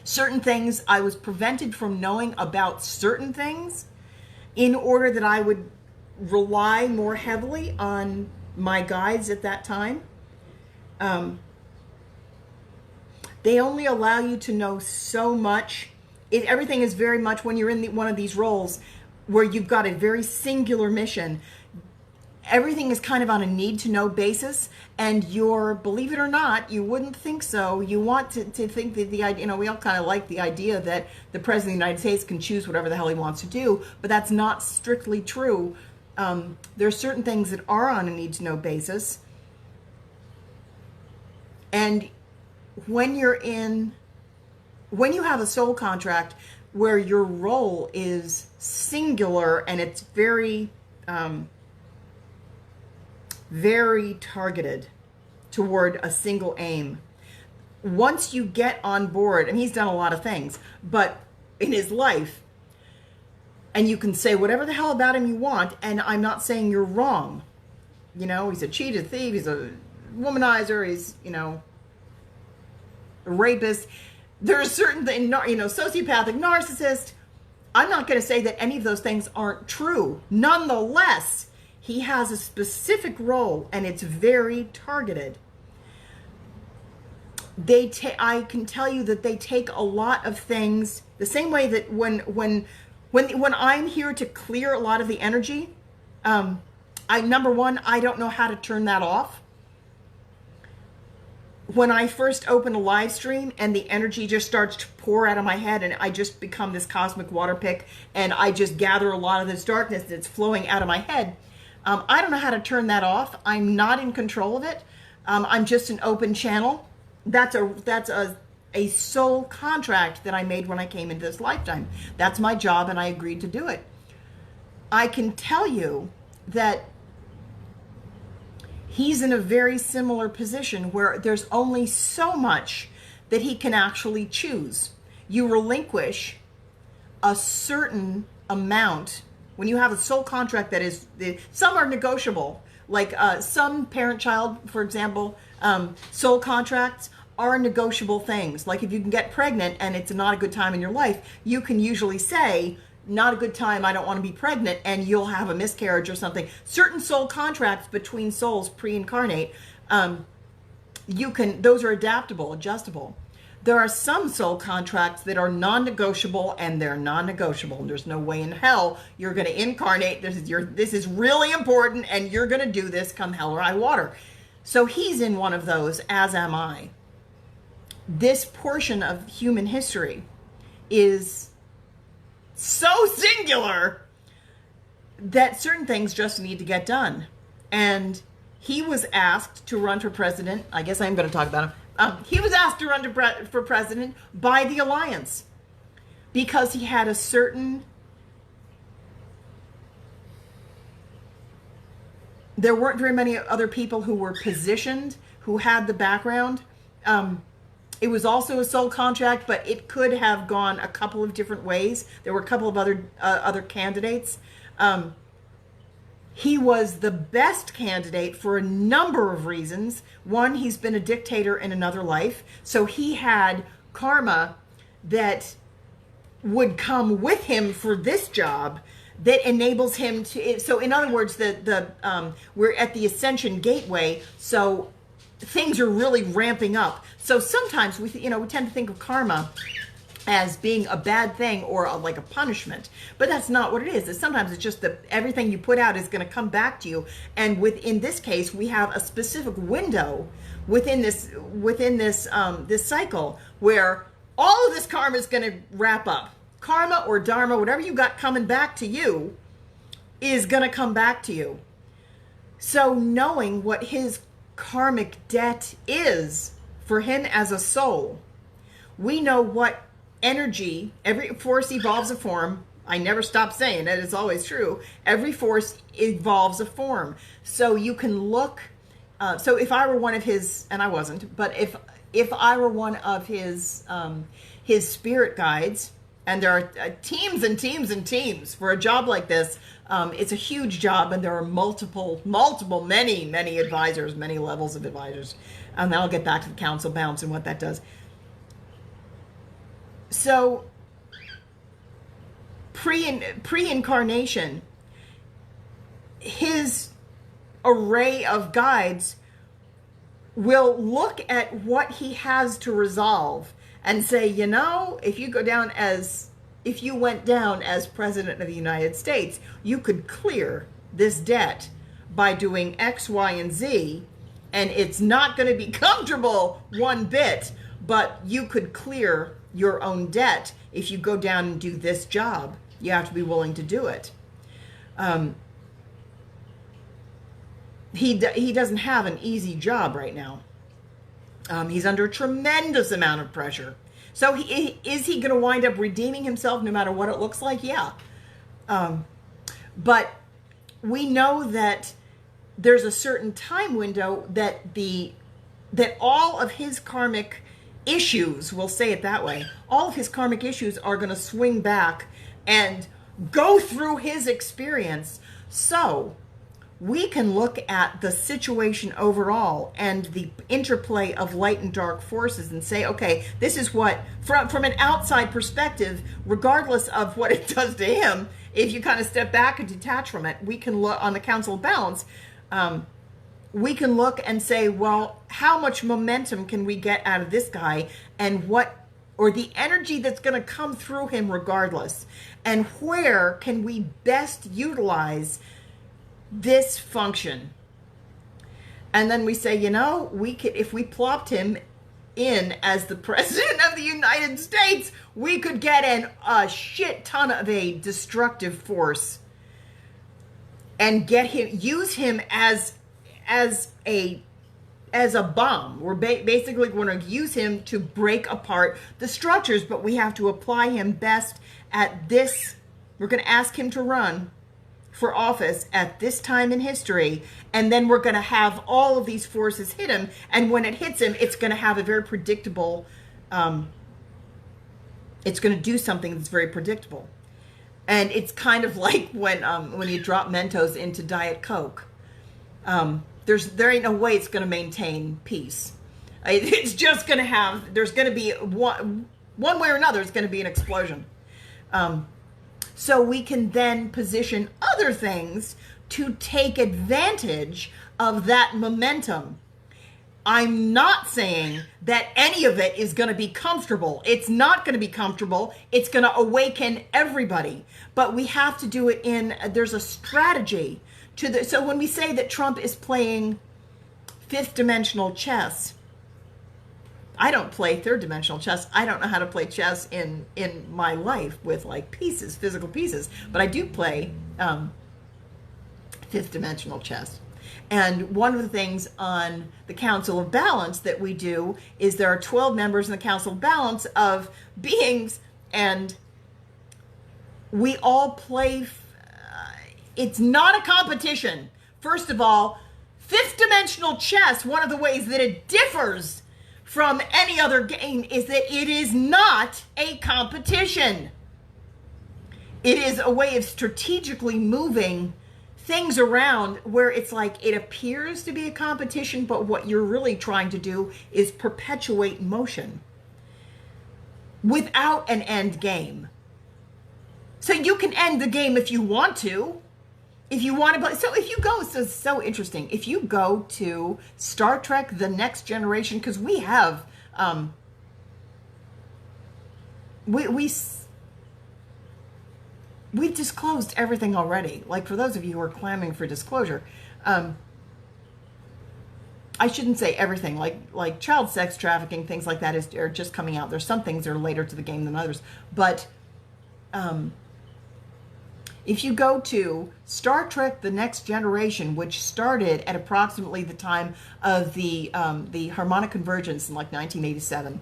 Certain things I was prevented from knowing about certain things in order that I would rely more heavily on my guides at that time. They only allow you to know so much. Everything is very much, when you're in one of these roles where you've got a very singular mission, everything is kind of on a need-to-know basis, and believe it or not, you wouldn't think so. You want to think that the idea, we all kind of like the idea that the President of the United States can choose whatever the hell he wants to do, but that's not strictly true. There are certain things that are on a need-to-know basis, and when you have a soul contract where your role is singular and it's very, very targeted toward a single aim. Once you get on board, and he's done a lot of things, but in his life, and you can say whatever the hell about him you want, and I'm not saying you're wrong. He's a cheat, a thief, he's a womanizer, he's, a rapist. There's certain things, sociopathic, narcissist. I'm not going to say that any of those things aren't true. Nonetheless, he has a specific role, and it's very targeted. I can tell you that they take a lot of things the same way that when I'm here to clear a lot of the energy, number one, I don't know how to turn that off. When I first open a live stream and the energy just starts to pour out of my head and I just become this cosmic water pick and I just gather a lot of this darkness that's flowing out of my head, I don't know how to turn that off. I'm not in control of it. I'm just an open channel. That's a soul contract that I made when I came into this lifetime. That's my job, and I agreed to do it. I can tell you that he's in a very similar position where there's only so much that he can actually choose. You relinquish a certain amount. When you have a soul contract that is, some are negotiable, like some parent-child, for example, soul contracts are negotiable things. Like if you can get pregnant and it's not a good time in your life, you can usually say, not a good time, I don't want to be pregnant, and you'll have a miscarriage or something. Certain soul contracts between souls pre-incarnate, those are adaptable, adjustable. There are some soul contracts that are non-negotiable, and they're non-negotiable. There's no way in hell you're going to incarnate. This is really important, and you're going to do this come hell or high water. So he's in one of those, as am I. This portion of human history is so singular that certain things just need to get done. And he was asked to run for president. I guess I'm going to talk about him. He was asked to run for president by the Alliance because he had a certain... There weren't very many other people who were positioned, who had the background. It was also a soul contract, but it could have gone a couple of different ways. There were a couple of other candidates. He was the best candidate for a number of reasons. One, he's been a dictator in another life, so he had karma that would come with him for this job that enables him to... So in other words, we're at the Ascension gateway, so things are really ramping up. So sometimes we tend to think of karma as being a bad thing or like a punishment, but that's not what it is. Sometimes it's just that everything you put out is going to come back to you. And in this case, we have a specific window within this this cycle where all of this karma is going to wrap up. Karma or dharma, whatever you got coming back to you, is going to come back to you. So knowing what his karmic debt is for him as a soul, we know what energy, every force evolves a form. I never stop saying it, it's always true. Every force evolves a form. So you can look, so if I were one of his, and I wasn't, but if I were one of his spirit guides, and there are teams and teams and teams for a job like this. It's a huge job, and there are many advisors, many levels of advisors. And then I'll get back to the council bounce and what that does. So pre-incarnation, his array of guides will look at what he has to resolve and say, you know, if you went down as president of the United States, you could clear this debt by doing X, Y, and Z, and it's not going to be comfortable one bit, but you could clear your own debt if you go down and do this job. You have to be willing to do it. He doesn't have an easy job right now. He's under a tremendous amount of pressure. So is he going to wind up redeeming himself no matter what it looks like? Yeah. But we know that there's a certain time window that all of his karmic issues, we'll say it that way, all of his karmic issues are going to swing back and go through his experience. So we can look at the situation overall and the interplay of light and dark forces and say, okay, this is what, from an outside perspective, regardless of what it does to him, if you kind of step back and detach from it, we can look on the Council of Balance, we can look and say, well, how much momentum can we get out of this guy, and or the energy that's going to come through him regardless, and where can we best utilize this function? And then we say, you know, we could, if we plopped him in as the president of the United States, we could get in a shit ton of a destructive force and use him as a bomb. We're basically going to use him to break apart the structures, but we have to apply him best at this. We're going to ask him to run for office at this time in history, and then we're going to have all of these forces hit him, and when it hits him, it's going to have a very predictable, it's going to do something that's very predictable. And it's kind of like when you drop Mentos into Diet Coke. There ain't no way it's going to maintain peace. It's just going to have, there's going to be one way or another, it's going to be an explosion. So we can then position other things to take advantage of that momentum. I'm not saying that any of it is going to be comfortable. It's not going to be comfortable. It's going to awaken everybody. But we have to do it there's a strategy to so when we say that Trump is playing fifth dimensional chess, I don't play third dimensional chess. I don't know how to play chess in my life with like pieces, physical pieces, but I do play fifth dimensional chess. And one of the things on the Council of Balance that we do is there are 12 members in the Council of Balance of beings, and we all play. It's not a competition. First of all, fifth dimensional chess, one of the ways that it differs from any other game is that it is not a competition. It is a way of strategically moving things around where it's like it appears to be a competition, but what you're really trying to do is perpetuate motion without an end game. So you can end the game if you want to. If you want to play, so if you go, so interesting. If you go to Star Trek: The Next Generation, because we have, we've disclosed everything already. Like for those of you who are clamoring for disclosure, I shouldn't say everything. Like child sex trafficking, things like that are just coming out. There's some things that are later to the game than others, but. If you go to Star Trek: The Next Generation, which started at approximately the time of the harmonic convergence in like 1987,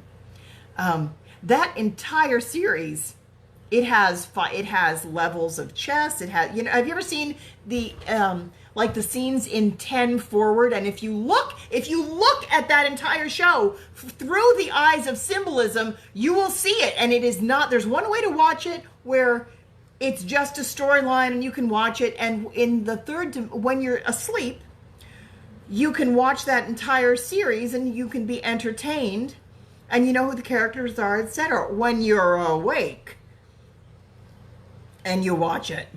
that entire series, it has levels of chess. It has, have you ever seen the like the scenes in 10 Forward? And if you look at that entire show through the eyes of symbolism, you will see it. And it is not. There's one way to watch it where it's just a storyline and you can watch it, and in the when you're asleep, you can watch that entire series and you can be entertained and you know who the characters are, etc. When you're awake and you watch it,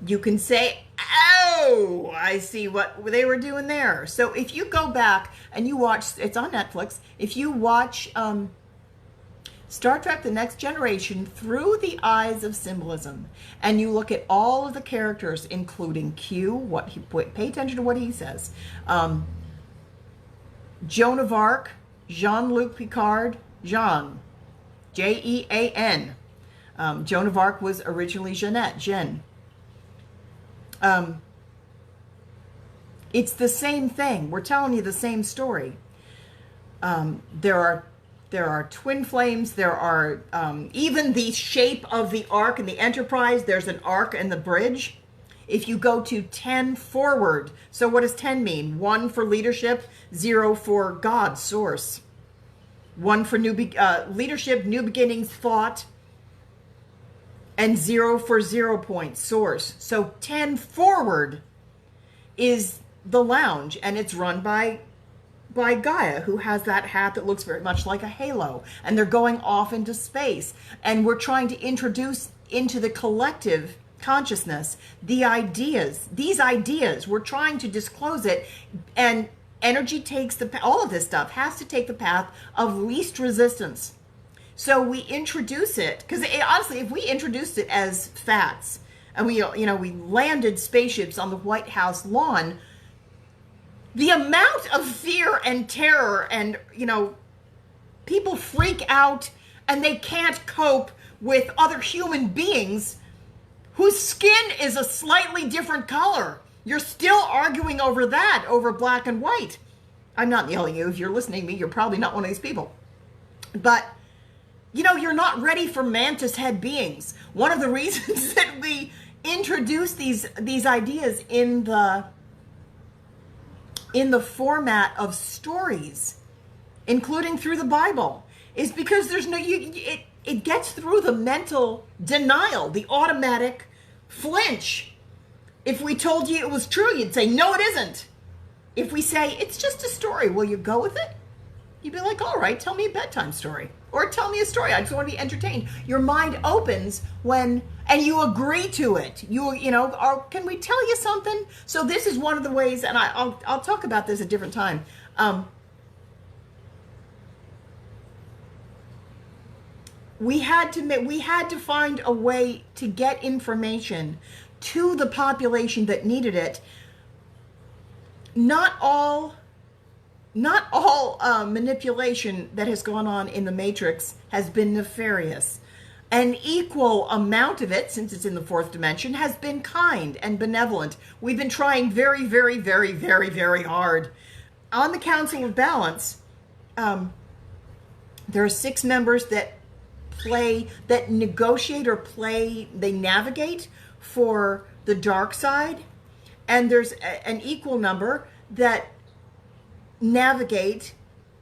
you can say, oh, I see what they were doing there. So if you go back and you watch, it's on Netflix, if you watch Star Trek The Next Generation through the eyes of symbolism, and you look at all of the characters, including Q, pay attention to what he says, Joan of Arc, Jean-Luc Picard, Jean, Jean. Joan of Arc was originally Jeanette, Jen. It's the same thing. We're telling you the same story. There are twin flames. There are even the shape of the arc and the Enterprise. There's an arc in the bridge. If you go to 10 forward, so what does 10 mean? 1 for leadership, 0 for God, source. 1 for leadership, new beginnings, thought, and 0 for 0 point, source. So 10 forward is the lounge, and it's run by Gaia, who has that hat that looks very much like a halo, and they're going off into space, and we're trying to introduce into the collective consciousness these ideas. We're trying to disclose it, and energy takes all of this stuff has to take the path of least resistance. So we introduce it, because honestly, if we introduced it as facts, and we landed spaceships on the White House lawn, the amount of fear and terror, and people freak out and they can't cope with other human beings whose skin is a slightly different color. You're still arguing over that, over black and white. I'm not yelling at you. If you're listening to me, you're probably not one of these people. But, you're not ready for mantis head beings. One of the reasons that we introduce these ideas in the format of stories, including through the Bible, is because there's it gets through the mental denial, the automatic flinch. If we told you it was true, you'd say, no, it isn't. If we say, it's just a story, will you go with it? You'd be like, all right, tell me a bedtime story. Or tell me a story. I just want to be entertained. Your mind opens and you agree to it. Or can we tell you something? So this is one of the ways, and I'll talk about this a different time. We had to find a way to get information to the population that needed it. Not all manipulation that has gone on in the Matrix has been nefarious. An equal amount of it, since it's in the fourth dimension, has been kind and benevolent. We've been trying very, very, very, very, very hard. On the Council of Balance, there are 6 members that negotiate or play, they navigate for the dark side, and there's an equal number that navigate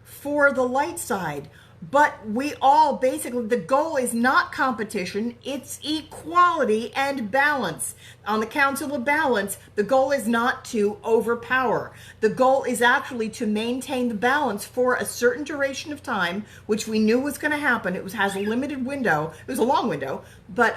for the light side. But we all basically, the goal is not competition, it's equality and balance. On the Council of Balance, the goal is not to overpower. The goal is actually to maintain the balance for a certain duration of time, which we knew was going to happen. It has a limited window. It was a long window, but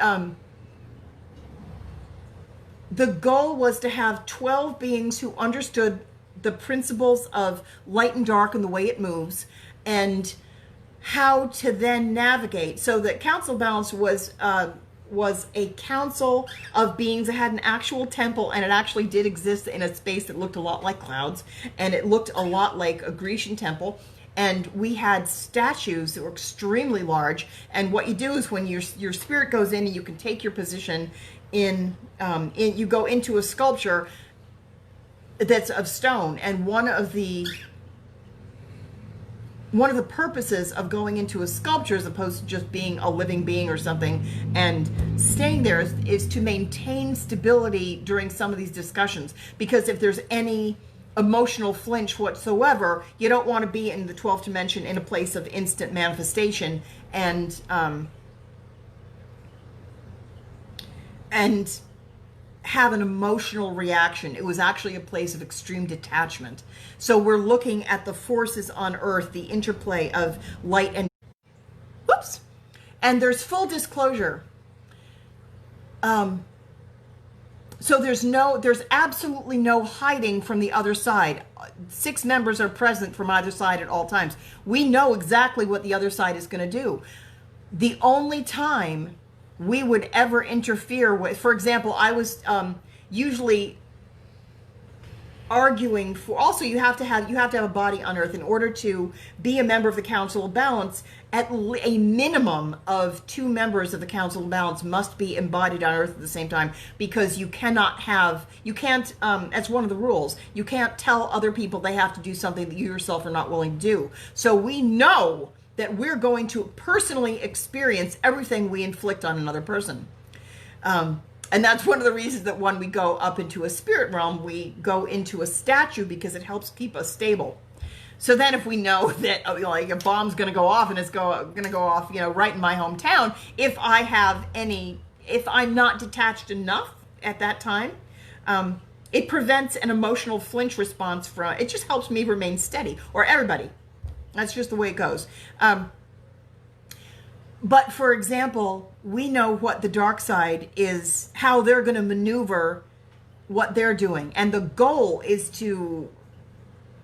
the goal was to have 12 beings who understood the principles of light and dark and the way it moves, and how to then navigate. So the Council of Balance was a council of beings that had an actual temple, and it actually did exist in a space that looked a lot like clouds, and it looked a lot like a Grecian temple. And we had statues that were extremely large. And what you do is when your spirit goes in, and you can take your position in you go into a sculpture that's of stone. And one of the purposes of going into a sculpture, as opposed to just being a living being or something and staying there, is to maintain stability during some of these discussions. Because if there's any emotional flinch whatsoever, you don't want to be in the 12th dimension in a place of instant manifestation and have an emotional reaction. It was actually a place of extreme detachment. So we're looking at the forces on Earth, the interplay of light and whoops. And there's full disclosure. So there's absolutely no hiding from the other side. 6 members are present from either side at all times. We know exactly what the other side is going to do. The only time we would ever interfere with, for example, I was usually arguing for, also you have to have a body on Earth in order to be a member of the Council of Balance. At a minimum of 2 members of the Council of Balance must be embodied on Earth at the same time, because you can't, that's one of the rules, you can't tell other people they have to do something that you yourself are not willing to do. So we know that we're going to personally experience everything we inflict on another person. And that's one of the reasons that when we go up into a spirit realm, we go into a statue, because it helps keep us stable. So then if we know that like a bomb's going to go off, and it's going to go off, right in my hometown, if I'm not detached enough at that time, it prevents an emotional flinch response it just helps me remain steady, or everybody. That's just the way it goes. But for example, we know what the dark side is, how they're going to maneuver what they're doing. And the goal is to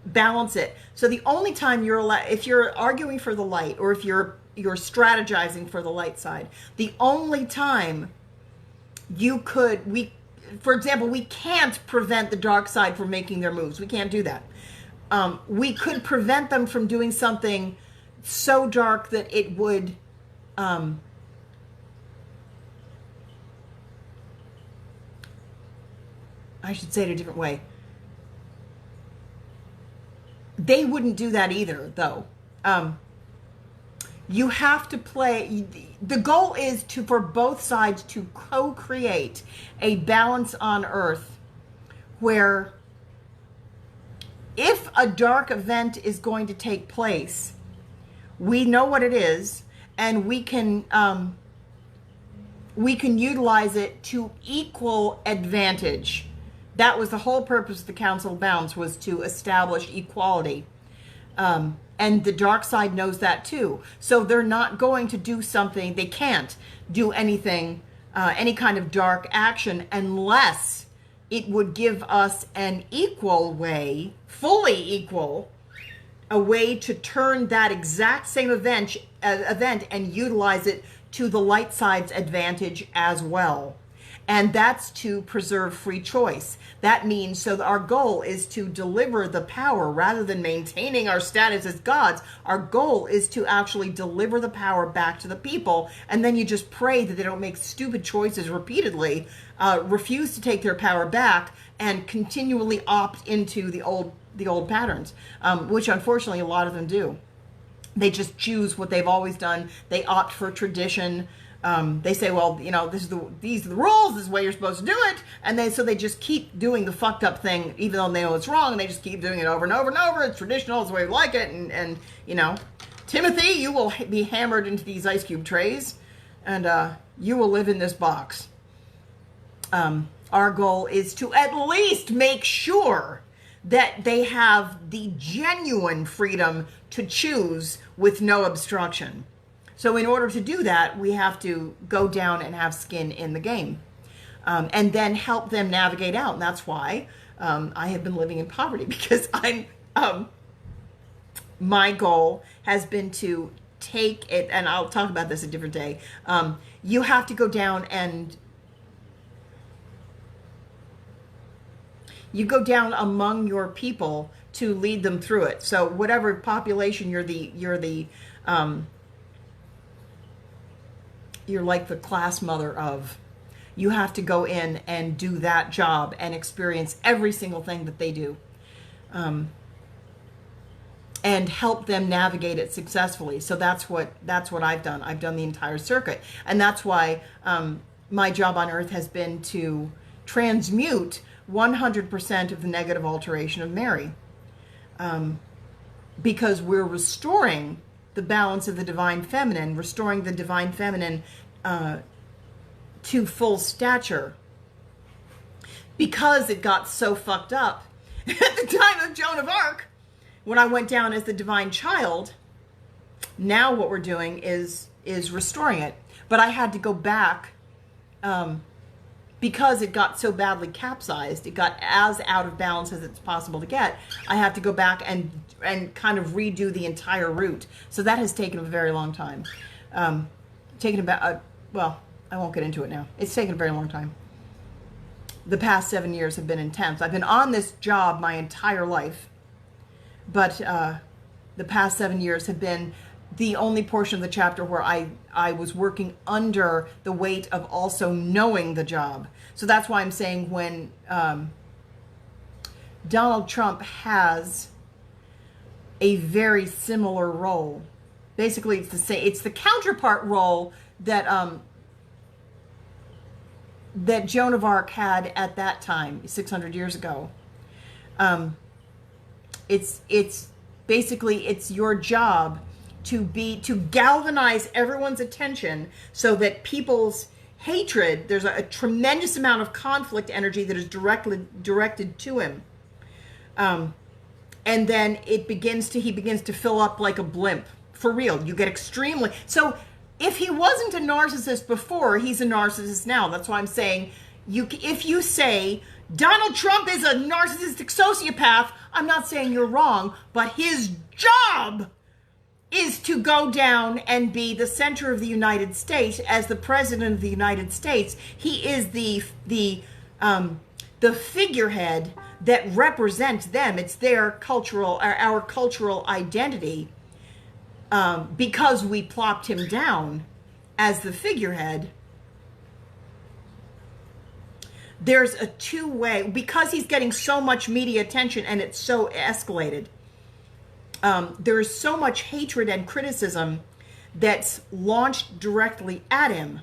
balance it. So the only time if you're arguing for the light, or if you're strategizing for the light side, the only time for example, we can't prevent the dark side from making their moves. We can't do that. We could prevent them from doing something so dark that it would I should say it a different way. They wouldn't do that either, though. You have to play. The goal is for both sides to co-create a balance on Earth where, if a dark event is going to take place, we know what it is, and we can utilize it to equal advantage. That was the whole purpose of the Council of Balance, was to establish equality. And the dark side knows that too. So they're not going to do something, they can't do anything, any kind of dark action, unless it would give us an equal way, fully equal, a way to turn that exact same event and utilize it to the light side's advantage as well. And that's to preserve free choice. That means, so our goal is to deliver the power rather than maintaining our status as gods. Our goal is to actually deliver the power back to the people. And then you just pray that they don't make stupid choices repeatedly, refuse to take their power back, and continually opt into the old patterns, which unfortunately a lot of them do. They just choose what they've always done. They opt for tradition. They say, well, these are the rules, this is the way you're supposed to do it. And so they just keep doing the fucked up thing, even though they know it's wrong, and they just keep doing it over and over and over. It's traditional, it's the way we like it. And Timothy, you will be hammered into these ice cube trays, and you will live in this box. Our goal is to at least make sure that they have the genuine freedom to choose with no obstruction. So in order to do that, we have to go down and have skin in the game, and then help them navigate out. And that's why I have been living in poverty, because my goal has been to take it, and I'll talk about this a different day. You have to go down and you go down among your people to lead them through it. So whatever population you're like the class mother of, you have to go in and do that job and experience every single thing that they do, and help them navigate it successfully. So that's what I've done. I've done the entire circuit, and that's why my job on Earth has been to transmute 100% of the negative alteration of Mary, because we're restoring the balance of the divine feminine, restoring the divine feminine to full stature. because it got so fucked up at the time of Joan of Arc, when I went down as the divine child, now what we're doing is restoring it. But I had to go back because it got so badly capsized, it got as out of balance as it's possible to get. I have to go back and kind of redo the entire route. So that has taken a very long time. Taken about, well, I won't get into it now. It's taken a very long time. The past 7 years have been intense. I've been on this job my entire life, but the past 7 years have been the only portion of the chapter where I was working under the weight of also knowing the job. So that's why I'm saying when Donald Trump has a very similar role, basically it's the same, it's the counterpart role that that Joan of Arc had at that time, 600 years ago. It's basically, it's your job to galvanize everyone's attention so that people's hatred, there's a tremendous amount of conflict energy that is directed to him. And then he begins to fill up like a blimp. For real, you get extremely, so if he wasn't a narcissist before, he's a narcissist now. That's why I'm saying, if you say Donald Trump is a narcissistic sociopath, I'm not saying you're wrong, but his job is to go down and be the center of the United States as the president of the United States. He is the figurehead that represents them. It's their our cultural identity. Because we plopped him down as the figurehead, there's a two-way, because he's getting so much media attention and it's so escalated. There is so much hatred and criticism that's launched directly at him,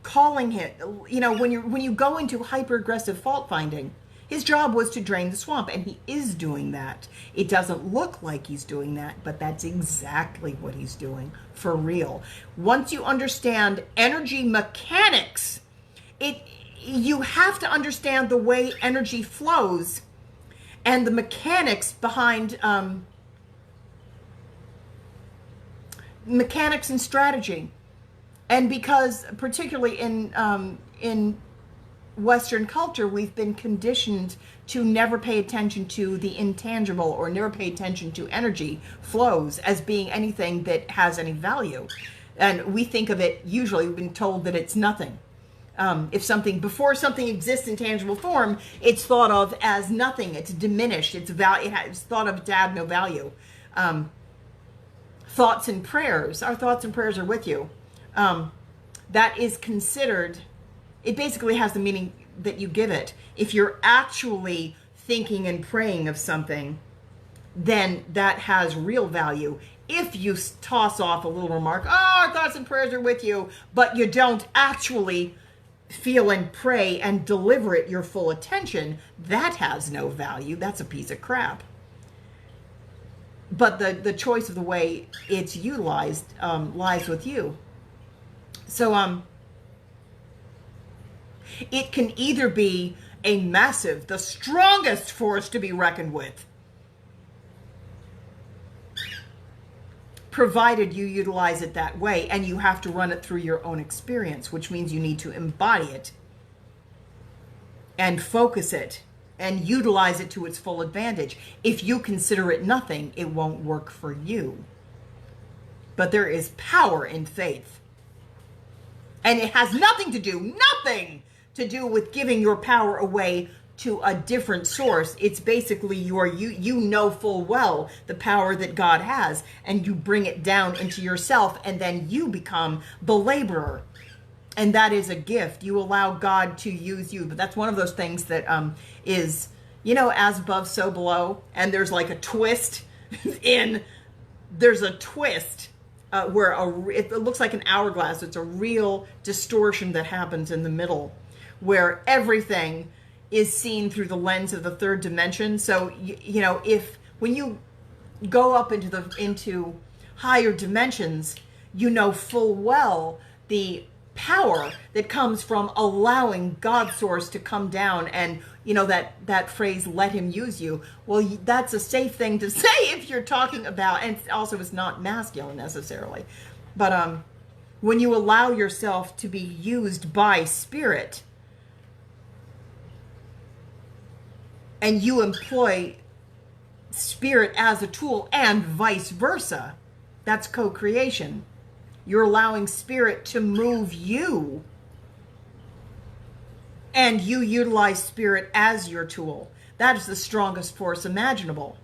calling him, when you go into hyper-aggressive fault finding, his job was to drain the swamp, and he is doing that. It doesn't look like he's doing that, but that's exactly what he's doing, for real. Once you understand energy mechanics, you have to understand the way energy flows and the mechanics behind mechanics and strategy. And because particularly in Western culture, we've been conditioned to never pay attention to the intangible or never pay attention to energy flows as being anything that has any value. And we think of it, usually we've been told that it's nothing. Before something exists in tangible form, it's thought of as nothing. It's diminished. It's thought of to have no value. Thoughts and prayers. Our thoughts and prayers are with you. That is considered, it basically has the meaning that you give it. If you're actually thinking and praying of something, then that has real value. If you toss off a little remark, our thoughts and prayers are with you, but you don't actually feel and pray and deliver it your full attention, that has no value. That's a piece of crap. But the choice of the way it's utilized lies with you. So it can either be a massive, the strongest force to be reckoned with, provided you utilize it that way, and you have to run it through your own experience, which means you need to embody it and focus it and utilize it to its full advantage. If you consider it nothing, it won't work for you. But there is power in faith. And it has nothing to do with giving your power away to a different source. It's basically you know full well the power that God has, and you bring it down into yourself, and then you become the laborer. And that is a gift. You allow God to use you. But that's one of those things that is, as above, so below. And there's like a twist there's a twist where it looks like an hourglass. It's a real distortion that happens in the middle, where everything is seen through the lens of the third dimension. So, when you go up into higher dimensions, you know full well the power that comes from allowing God's source to come down, and that phrase, let him use you. Well, that's a safe thing to say if you're talking about, and also it's not masculine necessarily, but when you allow yourself to be used by spirit and you employ spirit as a tool and vice versa, that's co-creation. You're allowing spirit to move you, and you utilize spirit as your tool. That is the strongest force imaginable.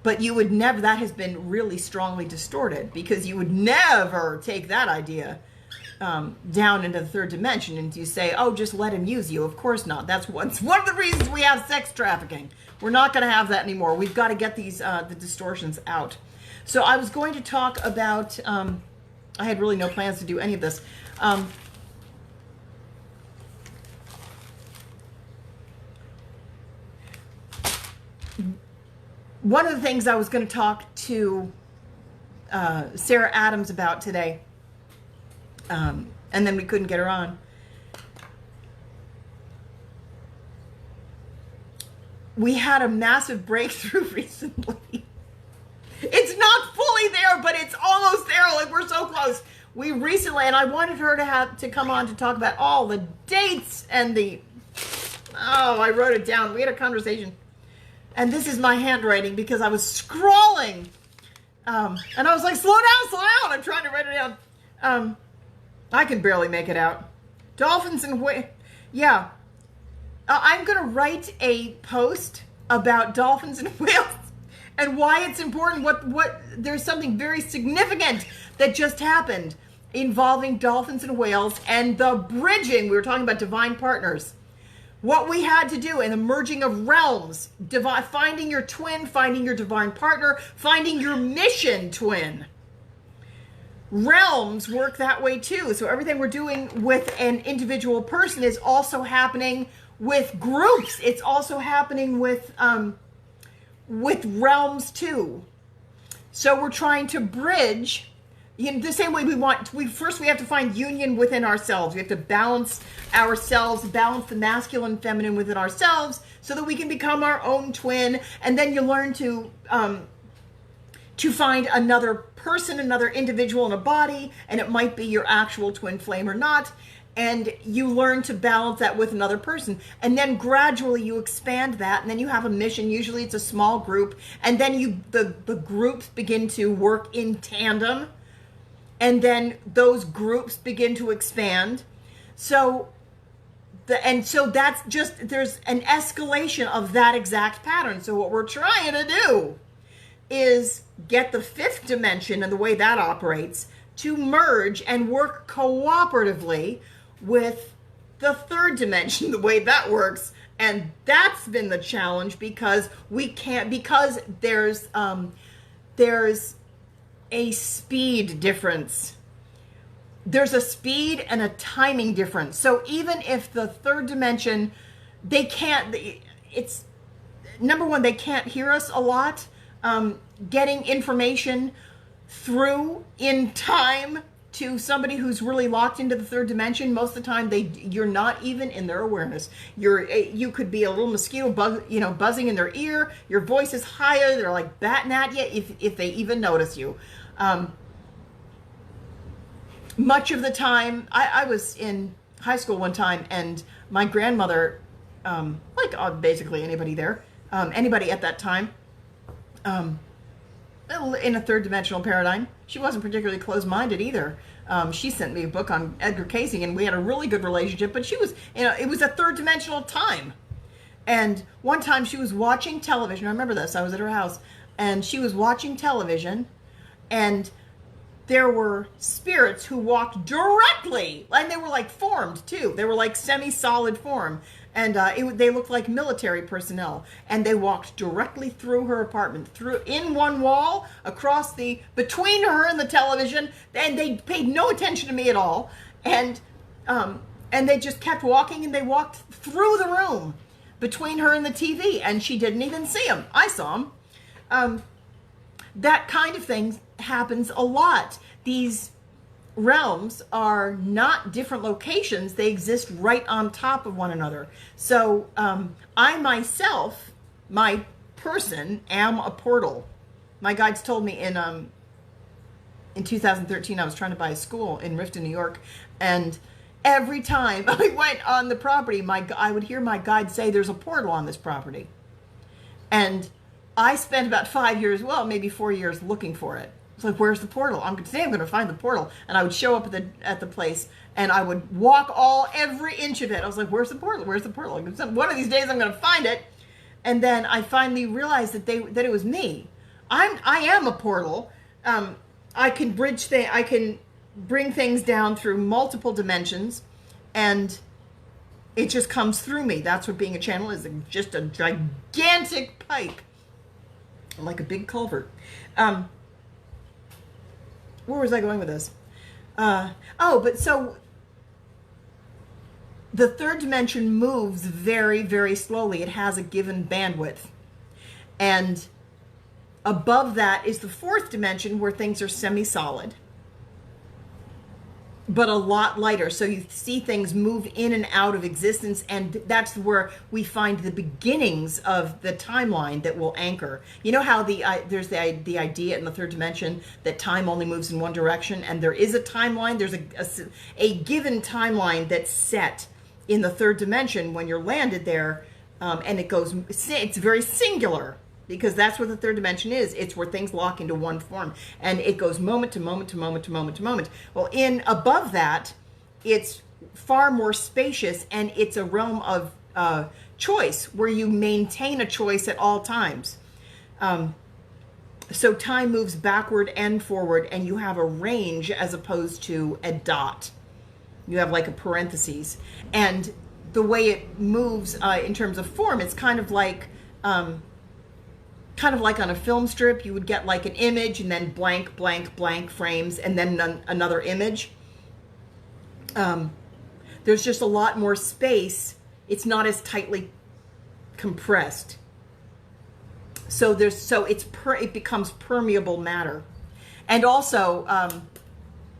But you would never, that has been really strongly distorted, because you would never take that idea down into the third dimension and you say, oh, just let him use you. Of course not. That's one of the reasons we have sex trafficking. We're not going to have that anymore. We've got to get these the distortions out. So I was going to talk about, I had really no plans to do any of this. One of the things I was going to talk to Sarah Adams about today, and then we couldn't get her on. We had a massive breakthrough recently. It's not fully there, but it's almost there. Like, we're so close. We recently, and I wanted her to come on to talk about all the dates and I wrote it down. We had a conversation. And this is my handwriting because I was scrolling. And I was like, slow down. I'm trying to write it down. I can barely make it out. Dolphins and whales. Yeah. I'm going to write a post about dolphins and whales and why it's important. There's something very significant that just happened involving dolphins and whales and the bridging. We were talking about divine partners. What we had to do in the merging of realms, finding your twin, finding your divine partner, finding your mission twin. Realms work that way too. So everything we're doing with an individual person is also happening with groups. It's also happening with realms too. So we're trying to bridge. The same way we have to find union within ourselves. We have to balance ourselves, balance the masculine and feminine within ourselves so that we can become our own twin. And then you learn to find another person, another individual in a body, and it might be your actual twin flame or not. And you learn to balance that with another person. And then gradually you expand that, and then you have a mission. Usually it's a small group. And then the groups begin to work in tandem. And then those groups begin to expand. So that's just, there's an escalation of that exact pattern. So what we're trying to do is get the fifth dimension and the way that operates to merge and work cooperatively with the third dimension, the way that works. And that's been the challenge because there's a speed difference. There's a speed and a timing difference. So even if the third dimension, they can't hear us a lot. Getting information through in time to somebody who's really locked into the third dimension, most of the time you're not even in their awareness. You could be a little mosquito buzzing in their ear. Your voice is higher. They're like batting at you if they even notice you. Much of the time, I was in high school one time, and my grandmother, basically anybody there, anybody at that time, in a third dimensional paradigm, she wasn't particularly closed-minded either. She sent me a book on Edgar Cayce, and we had a really good relationship, but she was, it was a third dimensional time. And one time she was watching television. I remember this. I was at her house, and she was watching television, and there were spirits who walked directly, and they were like formed too. They were like semi-solid form, and they looked like military personnel. And they walked directly through her apartment, in one wall, between her and the television, and they paid no attention to me at all. And they just kept walking, and they walked through the room between her and the TV, and she didn't even see them. I saw them. That kind of thing happens a lot. These realms are not different locations. They exist right on top of one another. So I myself, my person, am a portal. My guides told me in 2013, I was trying to buy a school in Rifton, New York, and every time I went on the property, I would hear my guide say, there's a portal on this property. And I spent about 5 years, well, maybe 4 years looking for it. It's like, where's the portal? I'm going to find the portal. And I would show up at the place, and I would walk every inch of it. I was like, where's the portal? Where's the portal? One of these days I'm going to find it. And then I finally realized that it was me. I am a portal. I can I can bring things down through multiple dimensions, and it just comes through me. That's what being a channel is, just a gigantic pipe, like a big culvert. Where was I going with this? But so the third dimension moves very, very slowly. It has a given bandwidth. And above that is the fourth dimension, where things are semi-solid, but a lot lighter. So you see things move in and out of existence, and that's where we find the beginnings of the timeline that will anchor. You know how there's the idea in the third dimension that time only moves in one direction, and there is a timeline. There's a given timeline that's set in the third dimension when you're landed there, and it's very singular, because that's what the third dimension is. It's where things lock into one form, and it goes moment to moment to moment to moment to moment. Well, above that, it's far more spacious, and it's a realm of choice, where you maintain a choice at all times. So time moves backward and forward, and you have a range as opposed to a dot. You have like a parentheses, and the way it moves in terms of form, it's kind of like on a film strip. You would get like an image, and then blank, blank, blank frames, and then another image. There's just a lot more space. It's not as tightly compressed. So it becomes permeable matter. And also,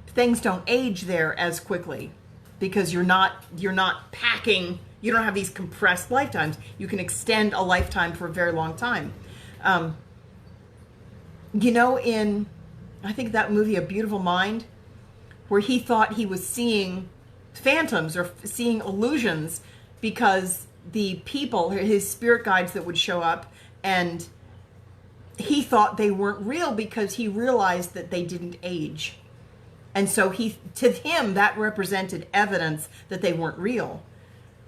things don't age there as quickly, because you're not packing. You don't have these compressed lifetimes. You can extend a lifetime for a very long time. In, I think, that movie, A Beautiful Mind, where he thought he was seeing phantoms or seeing illusions, because the people, his spirit guides that would show up, and he thought they weren't real because he realized that they didn't age. And so to him, that represented evidence that they weren't real.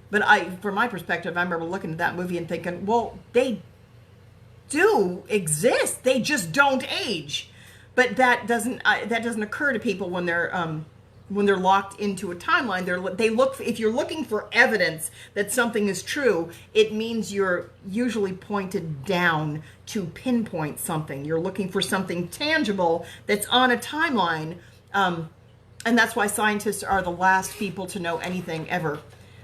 But from my perspective, I remember looking at that movie and thinking, well, they do exist. They just don't age. But that doesn't occur to people when they're locked into a timeline. If you're looking for evidence that something is true, it means you're usually pointed down to pinpoint something. You're looking for something tangible that's on a timeline. And that's why scientists are the last people to know anything ever.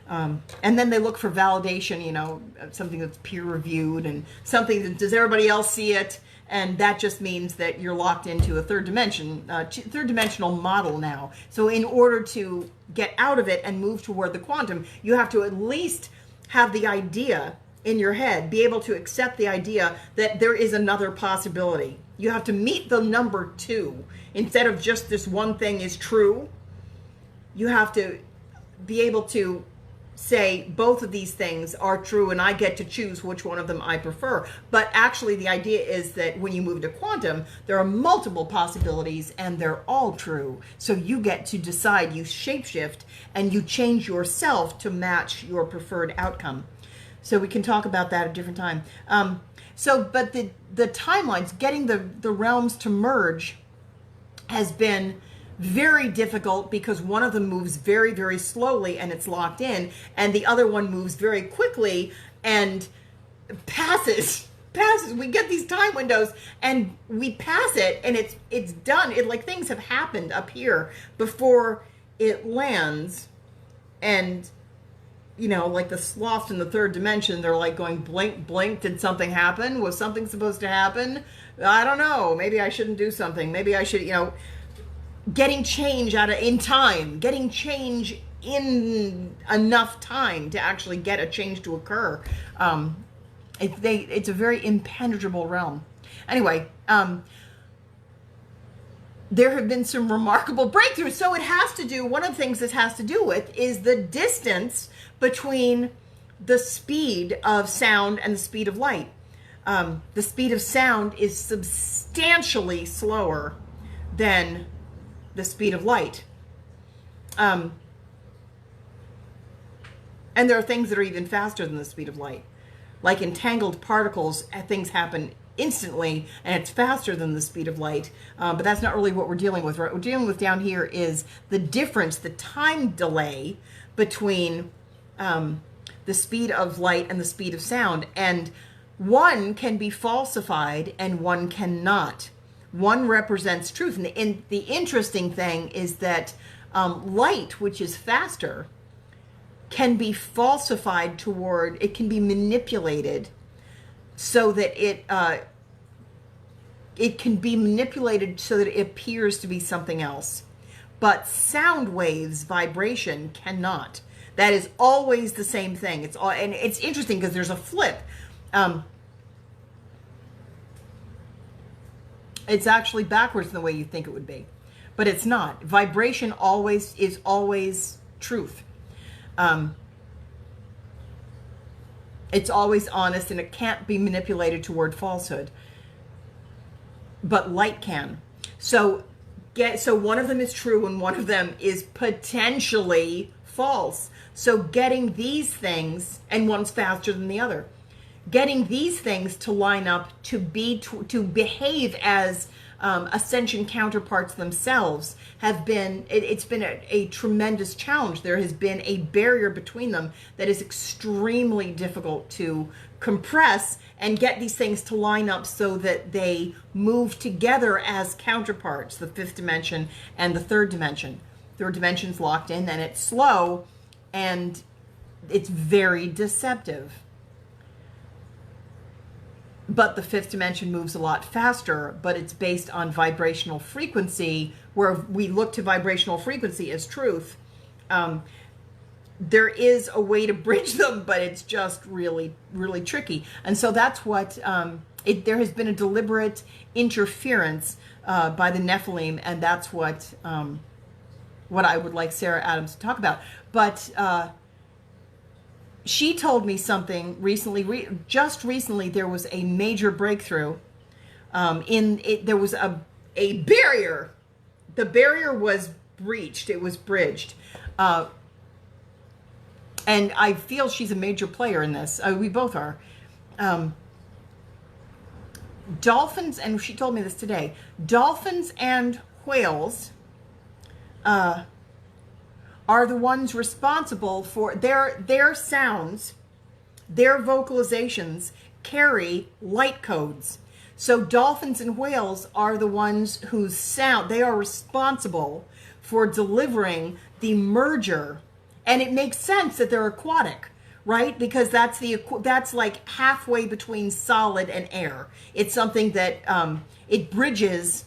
And then they look for validation, something that's peer-reviewed, and something that, does everybody else see it? And that just means that you're locked into a third-dimensional model now. So in order to get out of it and move toward the quantum, you have to at least have the idea in your head, be able to accept the idea that there is another possibility. You have to meet the number 2. Instead of just this one thing is true, you have to be able to say both of these things are true, and I get to choose which one of them I prefer. But actually, the idea is that when you move to quantum, there are multiple possibilities, and they're all true. So you get to decide, you shapeshift, and you change yourself to match your preferred outcome. So we can talk about that at a different time. But the timelines, getting the realms to merge, has been very difficult, because one of them moves very, very slowly and it's locked in, and the other one moves very quickly and passes. We get these time windows and we pass it, and it's done. Things have happened up here before it lands, and like the sloths in the third dimension, they're like going, blink, blink, did something happen? Was something supposed to happen? I don't know. Maybe I shouldn't do something. Maybe I should, getting change in time, getting change in enough time to actually get a change to occur. It's a very impenetrable realm. Anyway, there have been some remarkable breakthroughs. So it has to do, one of the things this has to do with is the distance between the speed of sound and the speed of light. The speed of sound is substantially slower than the speed of light. And there are things that are even faster than the speed of light. Like entangled particles, things happen instantly, and it's faster than the speed of light. But that's not really what we're dealing with. What we're dealing with down here is the difference, the time delay between the speed of light and the speed of sound. And one can be falsified and one cannot. One represents truth. And the interesting thing is that light, which is faster, can be falsified it can be manipulated so that it can be manipulated so that it appears to be something else. But sound waves, vibration, cannot. That is always the same thing. And it's interesting because there's a flip. It's actually backwards in the way you think it would be, but it's not. Vibration is always truth. It's always honest, and it can't be manipulated toward falsehood. But light can. So one of them is true and one of them is potentially false. So getting these things, and one's faster than the other, getting these things to line up to behave as Ascension counterparts themselves it's been a tremendous challenge. There has been a barrier between them that is extremely difficult to compress and get these things to line up so that they move together as counterparts, the fifth dimension and the third dimension. Third dimension's locked in and it's slow and it's very deceptive. But the fifth dimension moves a lot faster, but it's based on vibrational frequency, where we look to vibrational frequency as truth. There is a way to bridge them, but it's just really, really tricky. And so that's what, there has been a deliberate interference by the Nephilim, and that's what I would like Sarah Adams to talk about. But she told me something recently. Just recently, there was a major breakthrough. There was a barrier. The barrier was breached. It was bridged. And I feel she's a major player in this. We both are. Dolphins, and she told me this today, dolphins and whales are the ones responsible for their sounds, their vocalizations carry light codes. So dolphins and whales are the ones whose sound, they are responsible for delivering the merger. And it makes sense that they're aquatic, right? Because that's like halfway between solid and air. It's something that it bridges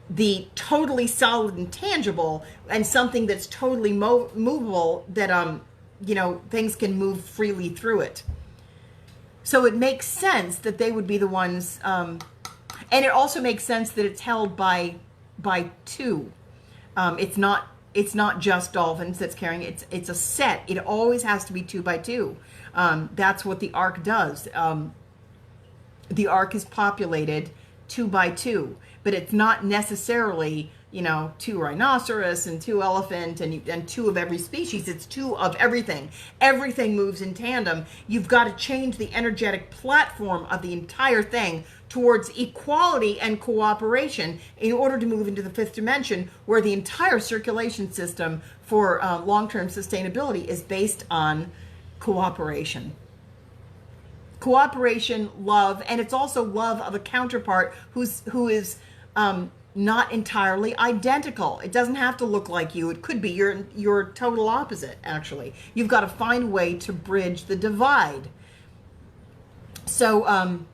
the totally solid and tangible and something that's totally movable, that things can move freely through it. So it makes sense that they would be the ones, and it also makes sense that it's held by two. It's not just dolphins that's carrying it. It's a set. It always has to be 2 by 2. That's what the ark does. The ark is populated 2 by 2. But it's not necessarily, 2 rhinoceros and 2 elephant and 2 of every species. It's 2 of everything. Everything moves in tandem. You've got to change the energetic platform of the entire thing towards equality and cooperation in order to move into the fifth dimension, where the entire circulation system for long-term sustainability is based on cooperation. Cooperation, love, and it's also love of a counterpart who is not entirely identical. It doesn't have to look like you. It could be your total opposite, actually. You've got to find a way to bridge the divide. So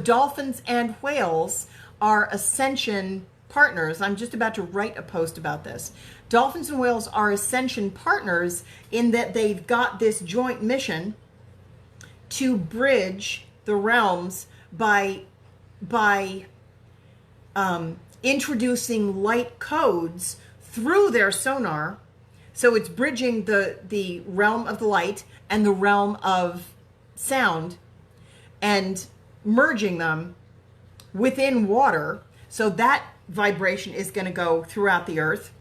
dolphins and whales are Ascension partners. I'm just about to write a post about this. Dolphins and whales are Ascension partners in that they've got this joint mission to bridge the realms by introducing light codes through their sonar. So it's bridging the realm of the light and the realm of sound and merging them within water. So that vibration is going to go throughout the earth.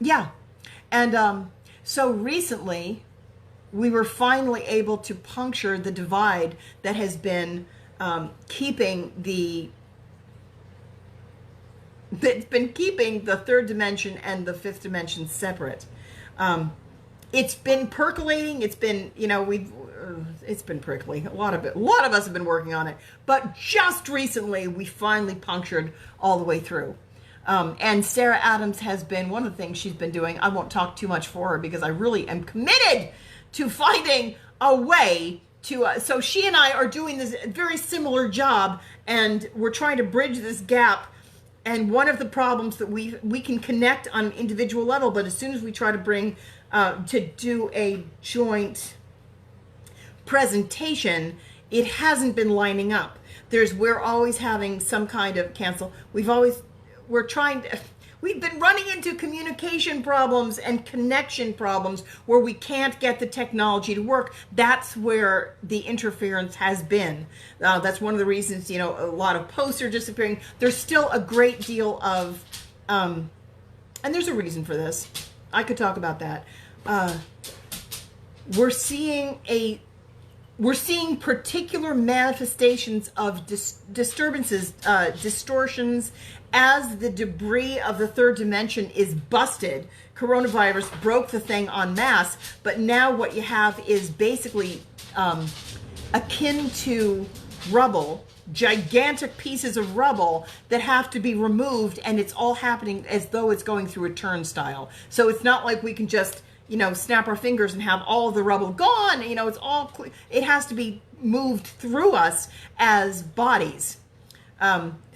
Yeah. And so recently we were finally able to puncture the divide that has been keeping the third dimension and the fifth dimension separate. It's been percolating. It's been, it's been prickly. A lot of us have been working on it, but just recently we finally punctured all the way through. And Sarah Adams has been, one of the things she's been doing, I won't talk too much for her because I really am committed to finding a way to, so she and I are doing this very similar job, and we're trying to bridge this gap. And one of the problems that we can connect on an individual level, but as soon as we try to bring, to do a joint presentation, it hasn't been lining up. We're always having some kind of cancel. We've been running into communication problems and connection problems where we can't get the technology to work. That's where the interference has been. That's one of the reasons, a lot of posts are disappearing. There's still a great deal of, and there's a reason for this. I could talk about that. We're seeing particular manifestations of disturbances, distortions, as the debris of the third dimension is busted. Coronavirus broke the thing en masse, but now what you have is basically akin to rubble, gigantic pieces of rubble that have to be removed, and it's all happening as though it's going through a turnstile. So it's not like we can just, snap our fingers and have all of the rubble gone. It has to be moved through us as bodies.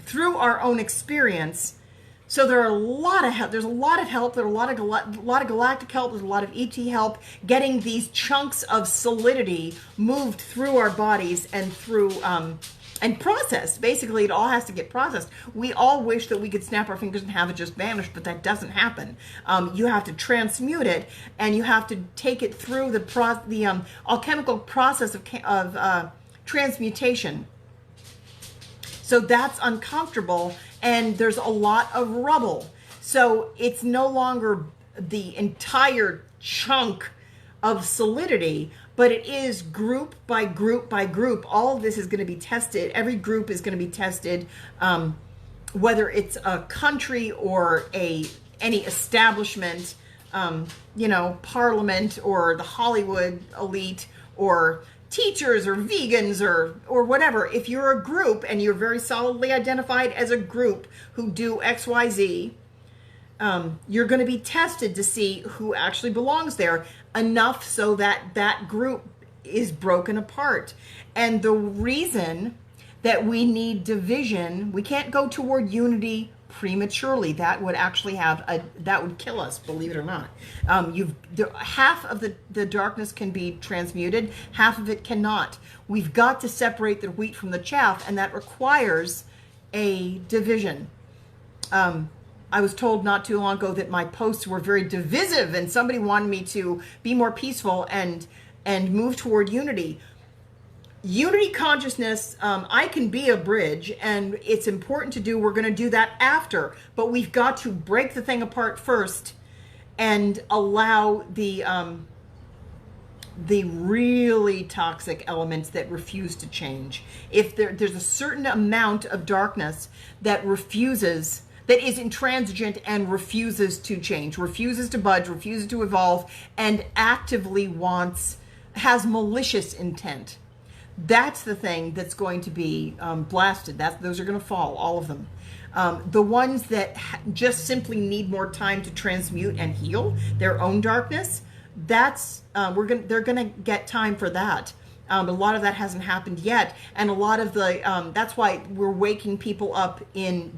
Through our own experience. So there's a lot of help. There's a lot of galactic help. There's a lot of ET help getting these chunks of solidity moved through our bodies and through and processed. Basically, it all has to get processed. We all wish that we could snap our fingers and have it just vanish, but that doesn't happen. You have to transmute it, and you have to take it through the alchemical process of transmutation. So that's uncomfortable, and there's a lot of rubble. So it's no longer the entire chunk of solidity, but it is group by group by group. All of this is going to be tested. Every group is going to be tested, whether it's a country or any establishment, parliament or the Hollywood elite or teachers or vegans or whatever. If you're a group and you're very solidly identified as a group who do XYZ, you're going to be tested to see who actually belongs there, enough so that that group is broken apart. And the reason that we need division, we can't go toward unity prematurely. That would actually that would kill us, believe it or not. Half of the darkness can be transmuted, half of it cannot. We've got to separate the wheat from the chaff, and that requires a division. I was told not too long ago that my posts were very divisive, and somebody wanted me to be more peaceful and move toward unity. Unity consciousness, I can be a bridge, and it's important to do. We're going to do that after, but we've got to break the thing apart first and allow the really toxic elements that refuse to change. If there's a certain amount of darkness that is intransigent and refuses to change, refuses to budge, refuses to evolve, and actively has malicious intent. That's the thing that's going to be blasted. Those are going to fall, all of them. The ones that just simply need more time to transmute and heal their own darkness, they're going to get time for that. A lot of that hasn't happened yet, and a lot of the that's why we're waking people up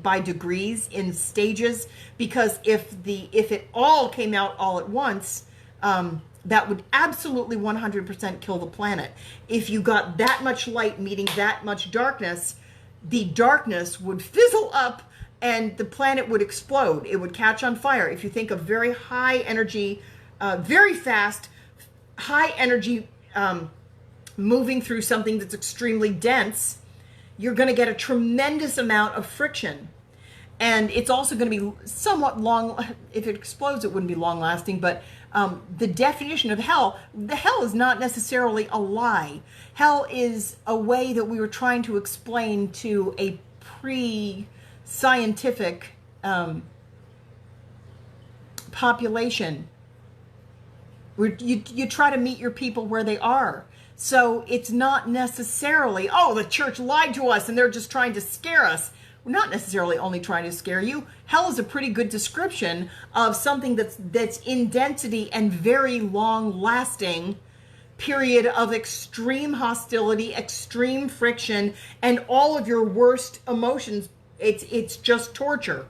by degrees, in stages, because if it all came out all at once, that would absolutely 100% kill the planet. If you got that much light meeting that much darkness, the darkness would fizzle up and the planet would explode. It would catch on fire. If you think of very high energy, very fast, high energy moving through something that's extremely dense, you're going to get a tremendous amount of friction. And it's also going to be somewhat long. If it explodes, it wouldn't be long lasting. But the definition of hell, the hell is not necessarily a lie. Hell is a way that we were trying to explain to a pre-scientific population. You try to meet your people where they are. So it's not necessarily, oh, the church lied to us and they're just trying to scare us. We're not necessarily only trying to scare you. Hell is a pretty good description of something that's in density and very long lasting period of extreme hostility, extreme friction, and all of your worst emotions. It's just torture.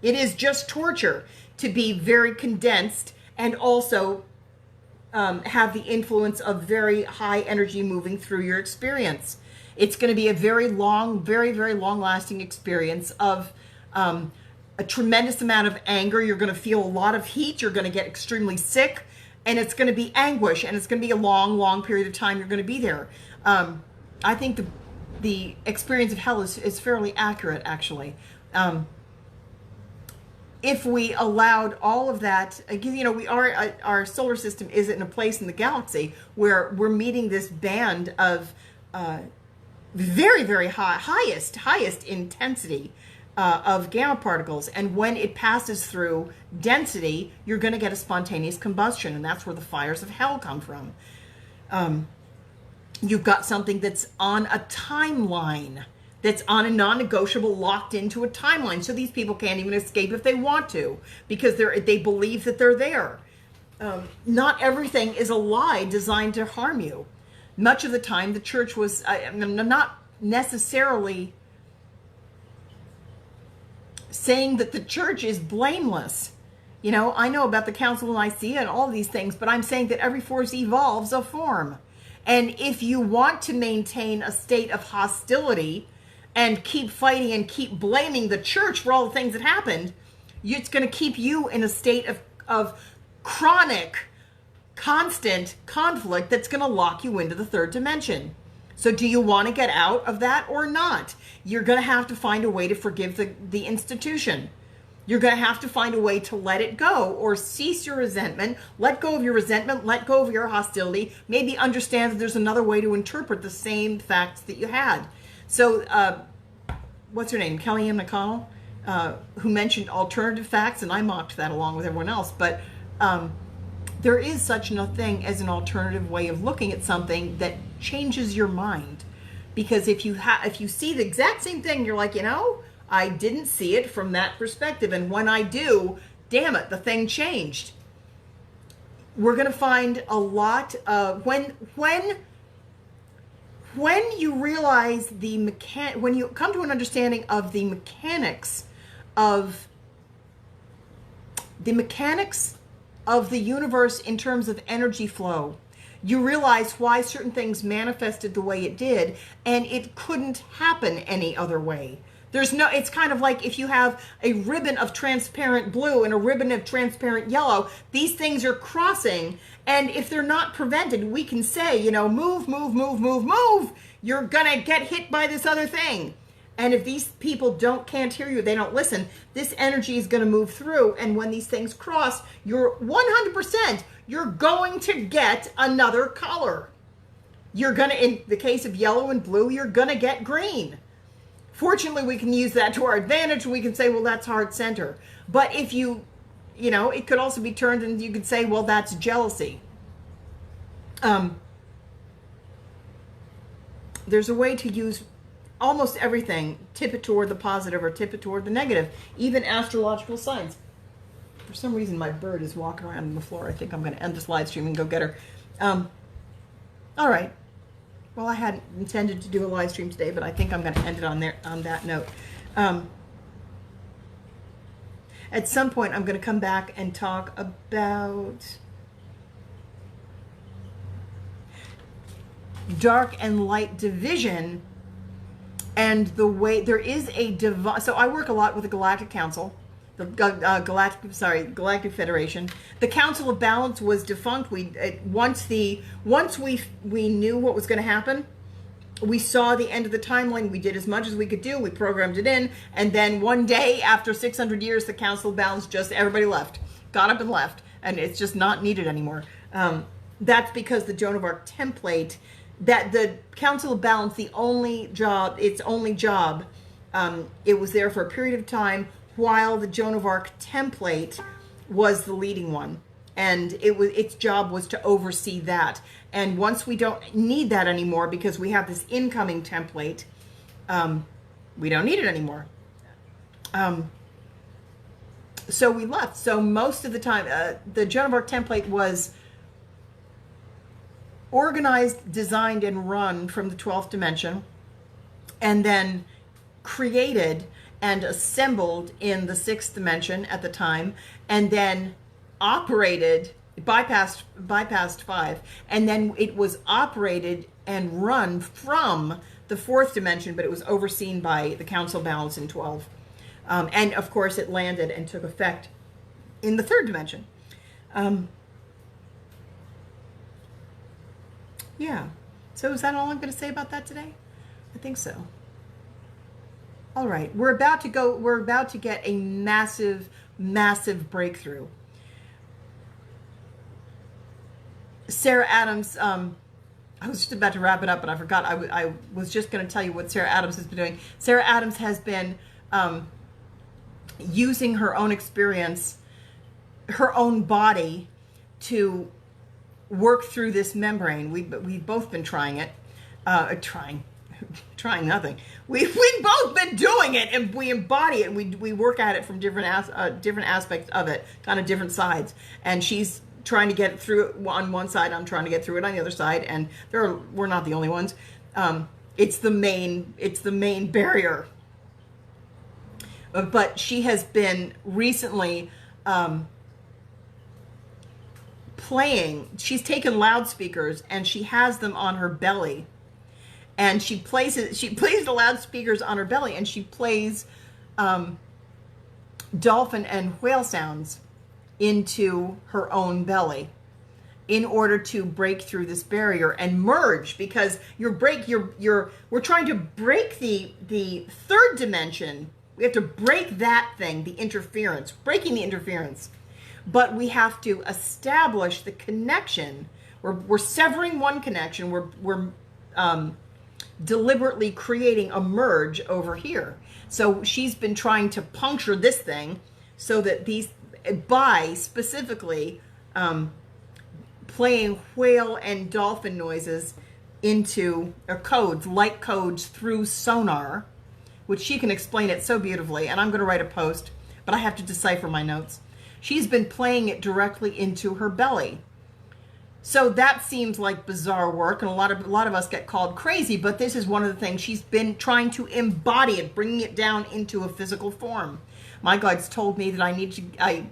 It is just torture to be very condensed and also have the influence of very high energy moving through your experience. It's going to be a very long, very, very long lasting experience of a tremendous amount of anger. You're going to feel a lot of heat. You're going to get extremely sick, and it's going to be anguish, and it's going to be a long, long period of time you're going to be there. I think the experience of hell is fairly accurate, actually. If we allowed all of that, you know, our solar system is in a place in the galaxy where we're meeting this band of very, very highest intensity of gamma particles. And when it passes through density, you're going to get a spontaneous combustion. And that's where the fires of hell come from. You've got something that's on a timeline, that's on a non-negotiable, locked into a timeline. So these people can't even escape if they want to, because they believe that they're there. Not everything is a lie designed to harm you. Much of the time, the church was not necessarily saying that the church is blameless. You know, I know about the Council of Nicaea and all these things, but I'm saying that every force evolves a form. And if you want to maintain a state of hostility and keep fighting and keep blaming the church for all the things that happened, it's going to keep you in a state of chronic, constant conflict that's going to lock you into the third dimension. So do you want to get out of that or not? You're going to have to find a way to forgive the institution. You're going to have to find a way to let it go or cease your resentment, let go of your resentment, let go of your hostility, maybe understand that there's another way to interpret the same facts that you had. So what's her name? Kellyanne McConnell, who mentioned alternative facts, and I mocked that along with everyone else. But there is such a thing as an alternative way of looking at something that changes your mind. Because if you see the exact same thing, you're like, you know, I didn't see it from that perspective. And when I do, damn it, the thing changed. We're going to find a lot of when you realize when you come to an understanding of the mechanics of the universe in terms of energy flow, you realize why certain things manifested the way it did, and it couldn't happen any other way. It's kind of like if you have a ribbon of transparent blue and a ribbon of transparent yellow, these things are crossing. And if they're not prevented, we can say, you know, move, move, move, move, move. You're going to get hit by this other thing. And if these people can't hear you, they don't listen, this energy is going to move through. And when these things cross, you're 100%, you're going to get another color. You're going to, in the case of yellow and blue, you're going to get green. Fortunately, we can use that to our advantage. We can say, well, that's heart center. But if you know, it could also be turned and you could say, well, that's jealousy. There's a way to use almost everything, tip it toward the positive or tip it toward the negative, even astrological signs. For some reason, my bird is walking around on the floor. I think I'm going to end this live stream and go get her. All right. Well, I hadn't intended to do a live stream today, but I think I'm going to end it on that note. At some point, I'm going to come back and talk about dark and light division, and the way there is a divine. So I work a lot with the Galactic Council, the Galactic Federation. The Council of Balance was defunct. Once we knew what was going to happen, we saw the end of the timeline. We did as much as we could do. We programmed it in, and then one day after 600 years, the Council of Balance everybody left, got up and left, and it's just not needed anymore. That's because the Joan of Arc template, that the Council of Balance, its only job, it was there for a period of time while the Joan of Arc template was the leading one. And its job was to oversee that. And once we don't need that anymore because we have this incoming template, we don't need it anymore. So we left. So most of the time, the Joan of Arc template was organized, designed, and run from the 12th dimension, and then created and assembled in the 6th dimension at the time, and then operated, bypassed 5, and then it was operated and run from the 4th dimension, but it was overseen by the Council Balance in 12. And of course it landed and took effect in the 3rd dimension. Yeah. So is that all I'm going to say about that today? I think so. All right. We're about to get a massive, massive breakthrough. Sarah Adams, I was just about to wrap it up, but I forgot. I was just going to tell you what Sarah Adams has been doing. Sarah Adams has been using her own experience, her own body, to work through this membrane. We've both been trying it, trying nothing. We've both been doing it, and we embody it. And we work at it from different aspects of it, kind of different sides. And she's trying to get through it on one side. I'm trying to get through it on the other side. And we're not the only ones. It's the main barrier. But she has been recently playing. She's taken loudspeakers and she has them on her belly, and she plays the loudspeakers on her belly, and she plays dolphin and whale sounds into her own belly in order to break through this barrier and merge, because we're trying to break the 3rd dimension. We have to break that thing, breaking the interference. But we have to establish the connection. We're severing one connection. We're deliberately creating a merge over here. So she's been trying to puncture this thing so that by specifically playing whale and dolphin noises into light codes through sonar, which she can explain it so beautifully. And I'm going to write a post, but I have to decipher my notes. She's been playing it directly into her belly. So that seems like bizarre work, and a lot of us get called crazy, but this is one of the things. She's been trying to embody it, bringing it down into a physical form. My guides told me that I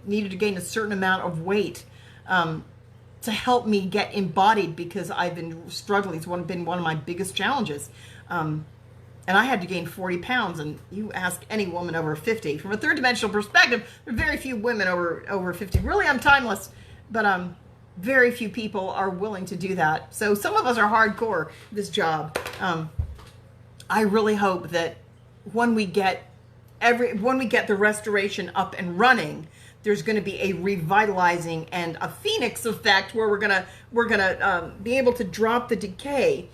needed to gain a certain amount of weight to help me get embodied, because I've been struggling. It's been one of my biggest challenges. And I had to gain 40 pounds, and you ask any woman over 50. From a 3rd dimensional perspective, there are very few women over 50. Really, I'm timeless, but very few people are willing to do that. So some of us are hardcore this job. I really hope that when we get the restoration up and running, there's going to be a revitalizing and a phoenix effect where we're gonna be able to drop the decay.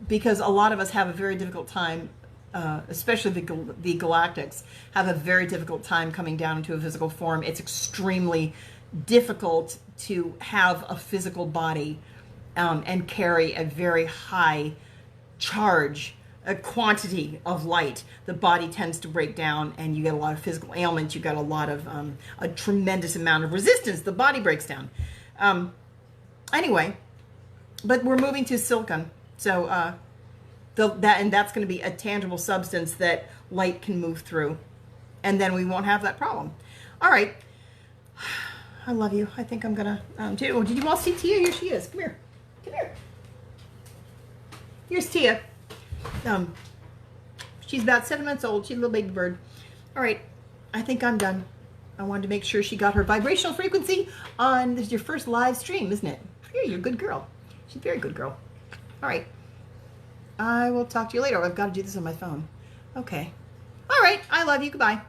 Because a lot of us have a very difficult time, especially the Galactics, have a very difficult time coming down into a physical form. It's extremely difficult to have a physical body and carry a very high charge, a quantity of light. The body tends to break down, and you get a lot of physical ailments. You get a tremendous amount of resistance. The body breaks down. Anyway. but we're moving to silicon. So that's going to be a tangible substance that light can move through. And then we won't have that problem. All right. I love you. I think I'm going to... did you all see Tia? Here she is. Come here. Come here. Here's Tia. She's about 7 months old. She's a little baby bird. All right. I think I'm done. I wanted to make sure she got her vibrational frequency on... This is your first live stream, isn't it? Yeah, you're a good girl. She's a very good girl. All right. I will talk to you later. I've got to do this on my phone. Okay. All right. I love you. Goodbye.